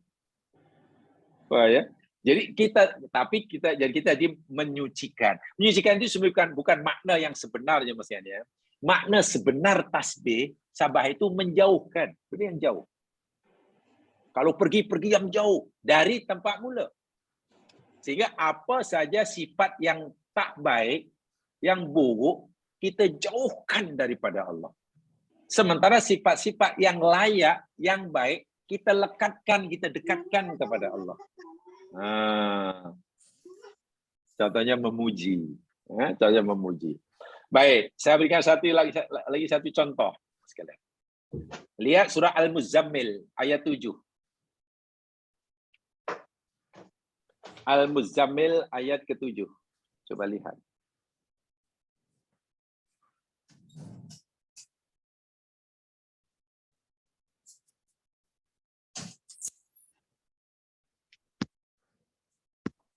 Wah, ya. Jadi kita menyucikan. Menyucikan itu bukan makna yang sebenarnya maksudnya. Makna sebenar tasbih sabah itu menjauhkan, pergi yang jauh. Kalau pergi yang jauh dari tempat mula. Sehingga apa saja sifat yang tak baik, yang buruk, kita jauhkan daripada Allah. Sementara sifat-sifat yang layak, yang baik, kita lekatkan, kita dekatkan kepada Allah. Contohnya memuji. Contohnya memuji. Baik, saya berikan lagi satu contoh sekalian. Lihat surah Al-Muzammil ayat 7. Al-Muzammil ayat ke-7. Coba lihat.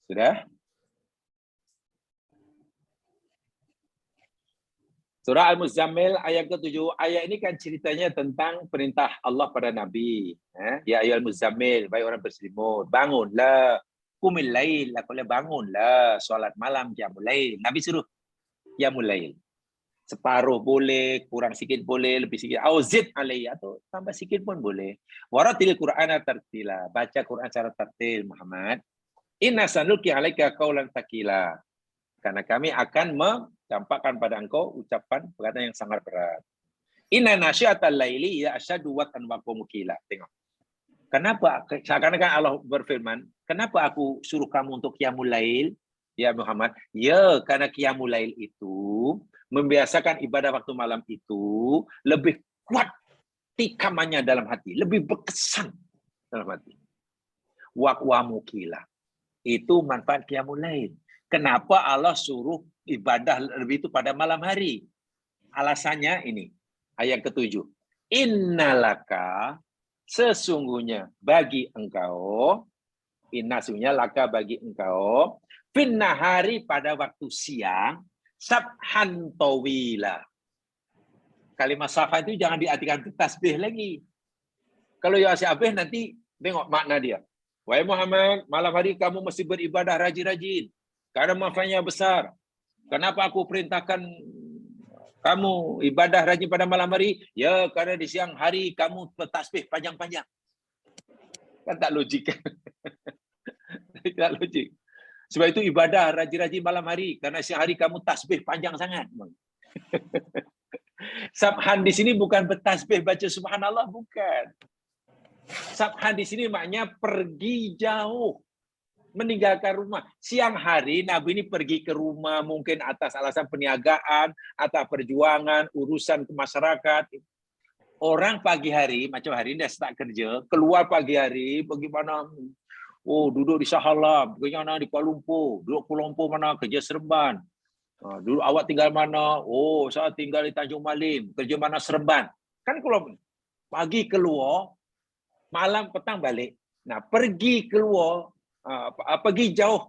Sudah? Surah Al-Muzammil ayat ke-7. Ayat ini kan ceritanya tentang perintah Allah pada Nabi. Ya ayyuhal muzammil, baik orang berselimut, bangunlah. Qumil lail, bangunlah. Solat malam, qiyamul lail. Nabi suruh qiyamul lail. Separuh boleh, kurang sikit boleh, lebih sikit. Auzid alaihi, atau tambah sikit pun boleh. Waratil Qur'ana tartila. Baca Quran secara tartil, Muhammad. Inna sanulqi 'alaika qaulan tsaqila. Karena kami akan mencampakkan pada engkau ucapan perkataan yang sangat berat. Inna nasyiatal laili ya asyadu watan wa qumukila. Tengok. Kenapa seakan-akan Allah berfirman, kenapa aku suruh kamu untuk qiyamul lail ya Muhammad? Ya, karena qiyamul lail itu membiasakan ibadah waktu malam itu lebih kuat tikamannya dalam hati, lebih berkesan dalam hati. waqwamu qila. Itu manfaat qiyamul lail. Kenapa Allah suruh ibadah lebih itu pada malam hari? Alasannya ini, ayat ke-7. Innalaka, sesungguhnya bagi engkau, innasungnya laka bagi engkau, finnahari pada waktu siang, sabhan tawila. Kalimat sabhan itu jangan diartikan tasbih lagi. Kalau ya habis nanti tengok makna dia. Wahai Muhammad, malam hari kamu mesti beribadah rajin-rajin. Karena manfaatnya besar. Kenapa aku perintahkan kamu ibadah rajin pada malam hari? Ya, karena di siang hari kamu bertasbih panjang-panjang. Kan tak logik. Tak logik. Sebab itu ibadah rajin-rajin malam hari. Karena siang hari kamu tasbih panjang sangat. Sabhan di sini bukan bertasbih baca subhanallah, bukan. Sabhan di sini maknanya pergi jauh, meninggalkan rumah. Siang hari Nabi ini pergi ke rumah mungkin atas alasan perniagaan, atas perjuangan, urusan ke masyarakat. Orang pagi hari, macam hari ini dah start kerja, keluar pagi hari, pergi mana? Oh, duduk di Shah Alam, pergi mana di Kuala Lumpur, duduk Kuala Lumpur mana, kerja Seremban. Dulu awak tinggal mana? Oh, saya tinggal di Tanjung Malim, kerja mana Seremban. Kan kalau pagi keluar, malam petang balik. Nah, pergi keluar, pergi jauh,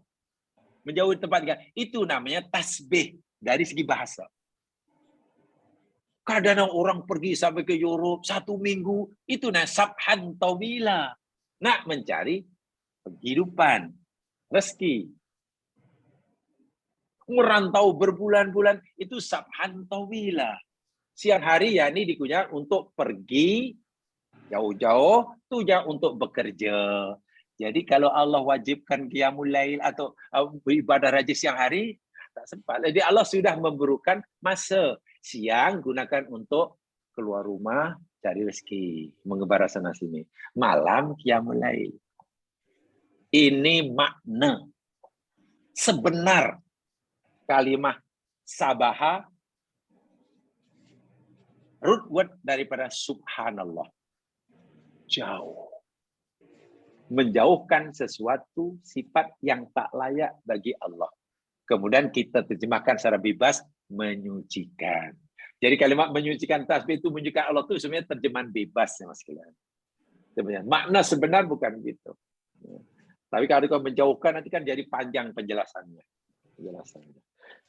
menjauhi tempat tinggal. Itu namanya tasbih dari segi bahasa. Kadang orang pergi sampai ke Europe 1 minggu, itu namanya sabhan tawila. Nak mencari kehidupan, rezeki. Merantau berbulan-bulan, itu sabhan tawila. Siang hari ya ini digunakan untuk pergi jauh-jauh, tujuan untuk bekerja. Jadi kalau Allah wajibkan qiyamul lail atau beribadah rajin siang hari, tak sempat. Jadi Allah sudah memberikan masa siang gunakan untuk keluar rumah, cari rezeki, mengebara sana sini. Malam qiyamul lail. Ini makna sebenar kalimah sabaha, root word daripada subhanallah. Jauh. Menjauhkan sesuatu sifat yang tak layak bagi Allah. Kemudian kita terjemahkan secara bebas, menyucikan. Jadi kalimat menyucikan tasbih itu menunjukkan Allah itu sebenarnya terjemahan bebas ya Mas sekalian. Makna sebenar bukan gitu. Tapi kalau kau menjauhkan nanti kan jadi panjang penjelasannya.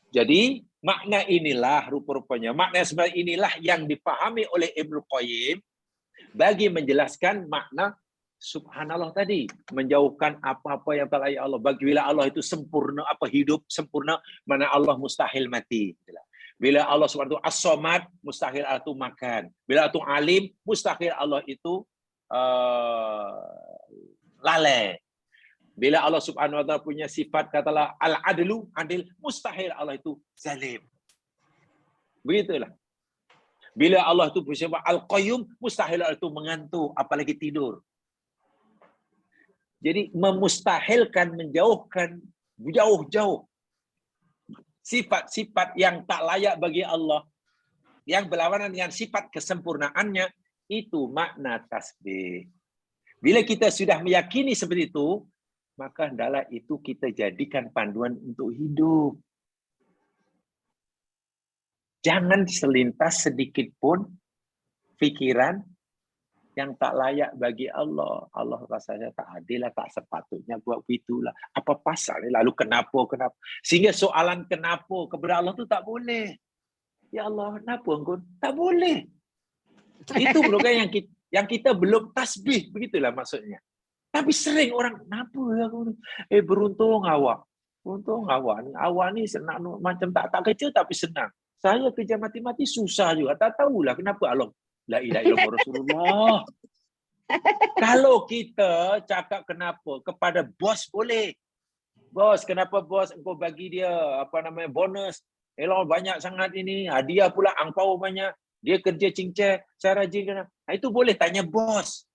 Jadi makna inilah rupa-rupanya, makna sebenarnya inilah yang dipahami oleh Ibnu Qayyim bagi menjelaskan makna subhanallah tadi, menjauhkan apa-apa yang tak layak Allah. Bila Allah itu sempurna, apa hidup sempurna, mana Allah mustahil mati. Bila Allah subhanahu wa ta'ala as-samad, mustahil Allah itu makan. Bila itu alim, mustahil Allah itu lalai. Bila Allah subhanahu wa ta'ala punya sifat katalah al-adlu, adil, mustahil Allah itu zalim. Begitulah. Bila Allah itu bersifat al-qayyum, mustahil Allah itu mengantuk, apalagi tidur. Jadi memustahilkan, menjauhkan jauh-jauh sifat-sifat yang tak layak bagi Allah, yang berlawanan dengan sifat kesempurnaannya, itu makna tasbih. Bila kita sudah meyakini seperti itu, maka hendaklah itu kita jadikan panduan untuk hidup. Jangan selintas sedikit pun pikiran yang tak layak bagi Allah. Allah rasanya tak adil lah, tak sepatutnya buat begitulah. Apa pasal ni? Lalu kenapa? Sehingga soalan kenapa kepada Allah tu tak boleh. Ya Allah, kenapa engkau? Tak boleh. Itu bukan yang kita belum tasbih, begitulah maksudnya. Tapi sering orang, kenapa aku? Beruntung awak. Beruntung awak ni. Awak ni senang macam tak kerja tapi senang. Saya kerja mati-mati susah juga. Tak tahulah kenapa Allah. La ilaha illallah Rasulullah. Kalau kita cakap kenapa kepada bos boleh. Bos, kenapa bos engkau bagi dia bonus? Elok banyak sangat ini. Hadiah pula angpau banyak. Dia kerja cincang, saya rajin kenapa? Itu boleh tanya bos.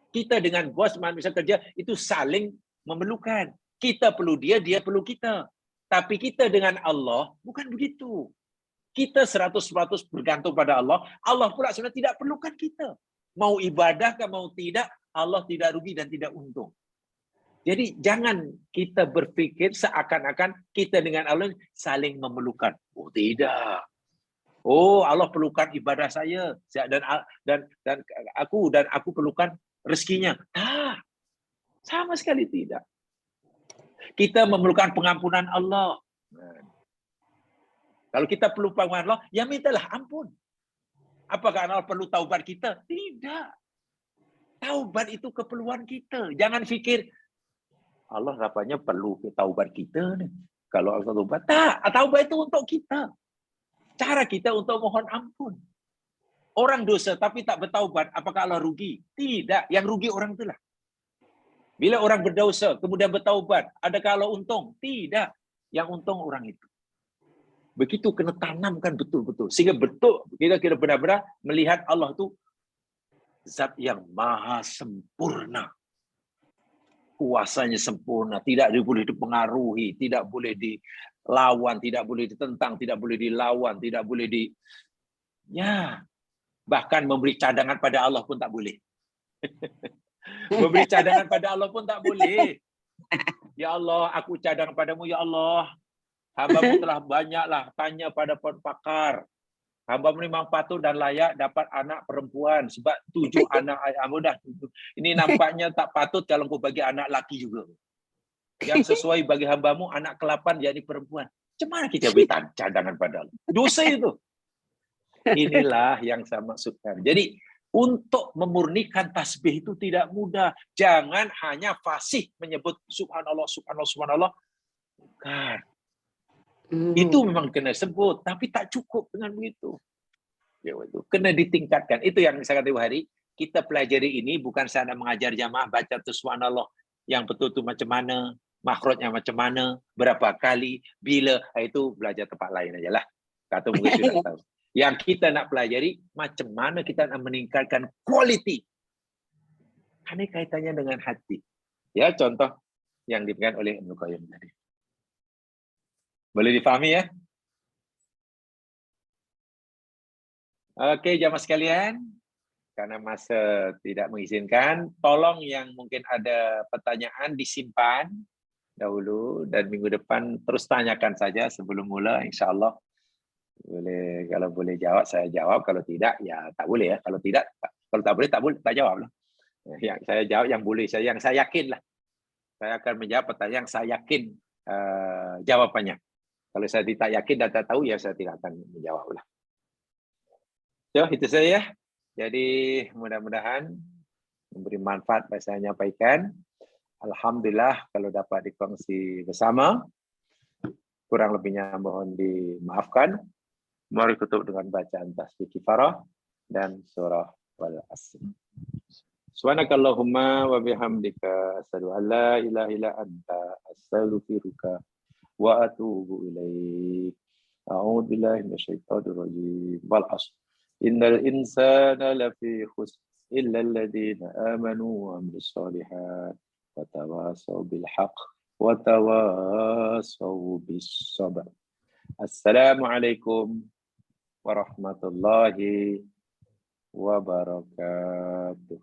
Kita dengan bos manusia kerja itu saling memerlukan. Kita perlu dia, dia perlu kita. Tapi kita dengan Allah bukan begitu. Kita 100% bergantung pada Allah. Allah pula sebenarnya tidak perlukan kita. Mau ibadah ke mau tidak, Allah tidak rugi dan tidak untung. Jadi jangan kita berpikir seakan-akan kita dengan Allah saling memerlukan. Oh tidak. Oh Allah perlukan ibadah saya dan aku perlukan rezekinya. Tak. Sama sekali tidak. Kita memerlukan pengampunan Allah. Kalau kita perlu pengampunan Allah, ya mintalah ampun. Apakah Allah perlu taubat kita? Tidak. Taubat itu keperluan kita. Jangan fikir Allah rapanya perlu taubat kita nih. Kalau Allah taubat, tak. Taubat itu untuk kita. Cara kita untuk mohon ampun. Orang dosa tapi tak bertaubat, apakah Allah rugi? Tidak. Yang rugi orang itulah. Bila orang berdosa kemudian bertaubat, adakah Allah untung? Tidak. Yang untung orang itu. Begitu kena tanamkan betul-betul. Sehingga betul kita benar-benar melihat Allah itu zat yang maha sempurna. Kuasanya sempurna, tidak boleh dipengaruhi, tidak boleh dilawan, tidak boleh ditentang, tidak boleh dilawan, tidak boleh bahkan memberi cadangan pada Allah pun tak boleh. Memberi cadangan pada Allah pun tak boleh. Ya Allah, aku cadang padamu, ya Allah. Hamba-Mu telah banyaklah tanya pada pakar. Hamba-Mu memang patut dan layak dapat anak perempuan sebab 7 anak mudah. Ini nampaknya tak patut kalau kau bagi anak laki juga. Yang sesuai bagi hamba-Mu anak ke-8 jadi perempuan. Macam mana kita beri cadangan pada Allah? Dosa itu. Inilah yang saya maksudkan. Jadi untuk memurnikan tasbih itu tidak mudah. Jangan hanya fasih menyebut subhanallah, subhanallah, subhanallah. Bukan. Itu memang kena sebut, tapi tak cukup dengan begitu. Ya, itu kena ditingkatkan. Itu yang saya kata hari kita pelajari ini bukan saya nak mengajar jamaah baca subhanallah yang betul tu macam mana, makhrajnya macam mana, berapa kali, bila, itu belajar tempat lain ajalah. Kata mungkin sudah tahu. Yang kita nak pelajari macam mana kita nak meningkatkan quality. Ini kaitannya dengan hati. Ya, contoh yang diberikan oleh Ibnu Qayyim tadi. Boleh difahami ya? Oke, jamaah sekalian. Karena masa tidak mengizinkan, tolong yang mungkin ada pertanyaan disimpan dahulu dan minggu depan terus tanyakan saja sebelum mula, insya-Allah. Boleh, kalau boleh jawab saya jawab, kalau tidak ya tak boleh ya. Kalau tak boleh tak jawab lah. Yang saya jawab yang boleh, yang saya yakin lah. Saya akan menjawab pertanyaan yang saya yakin jawabannya. Kalau saya tidak yakin dan tak tahu, ya saya tidak akan menjawablah. So, itu saja. Jadi mudah-mudahan memberi manfaat yang saya nyampaikan. Alhamdulillah kalau dapat dikongsi bersama. Kurang lebihnya mohon dimaafkan. Mari tutup dengan bacaan tasbih kifarah dan surah Wal Asr. Subhanakallahumma wa bihamdika asyhadu an la ilaha illa anta astaghfiruka wa atubu ilaik. A'udzu billahi minasyaitonir rajim. Wal 'ashr. Innal insana lafi khusr illa alladziina aamanu wa 'amilus shalihaat wa tawassaw bil haqq wa tawassaw bis sabr. Assalamualaikum warahmatullahi wabarakatuh.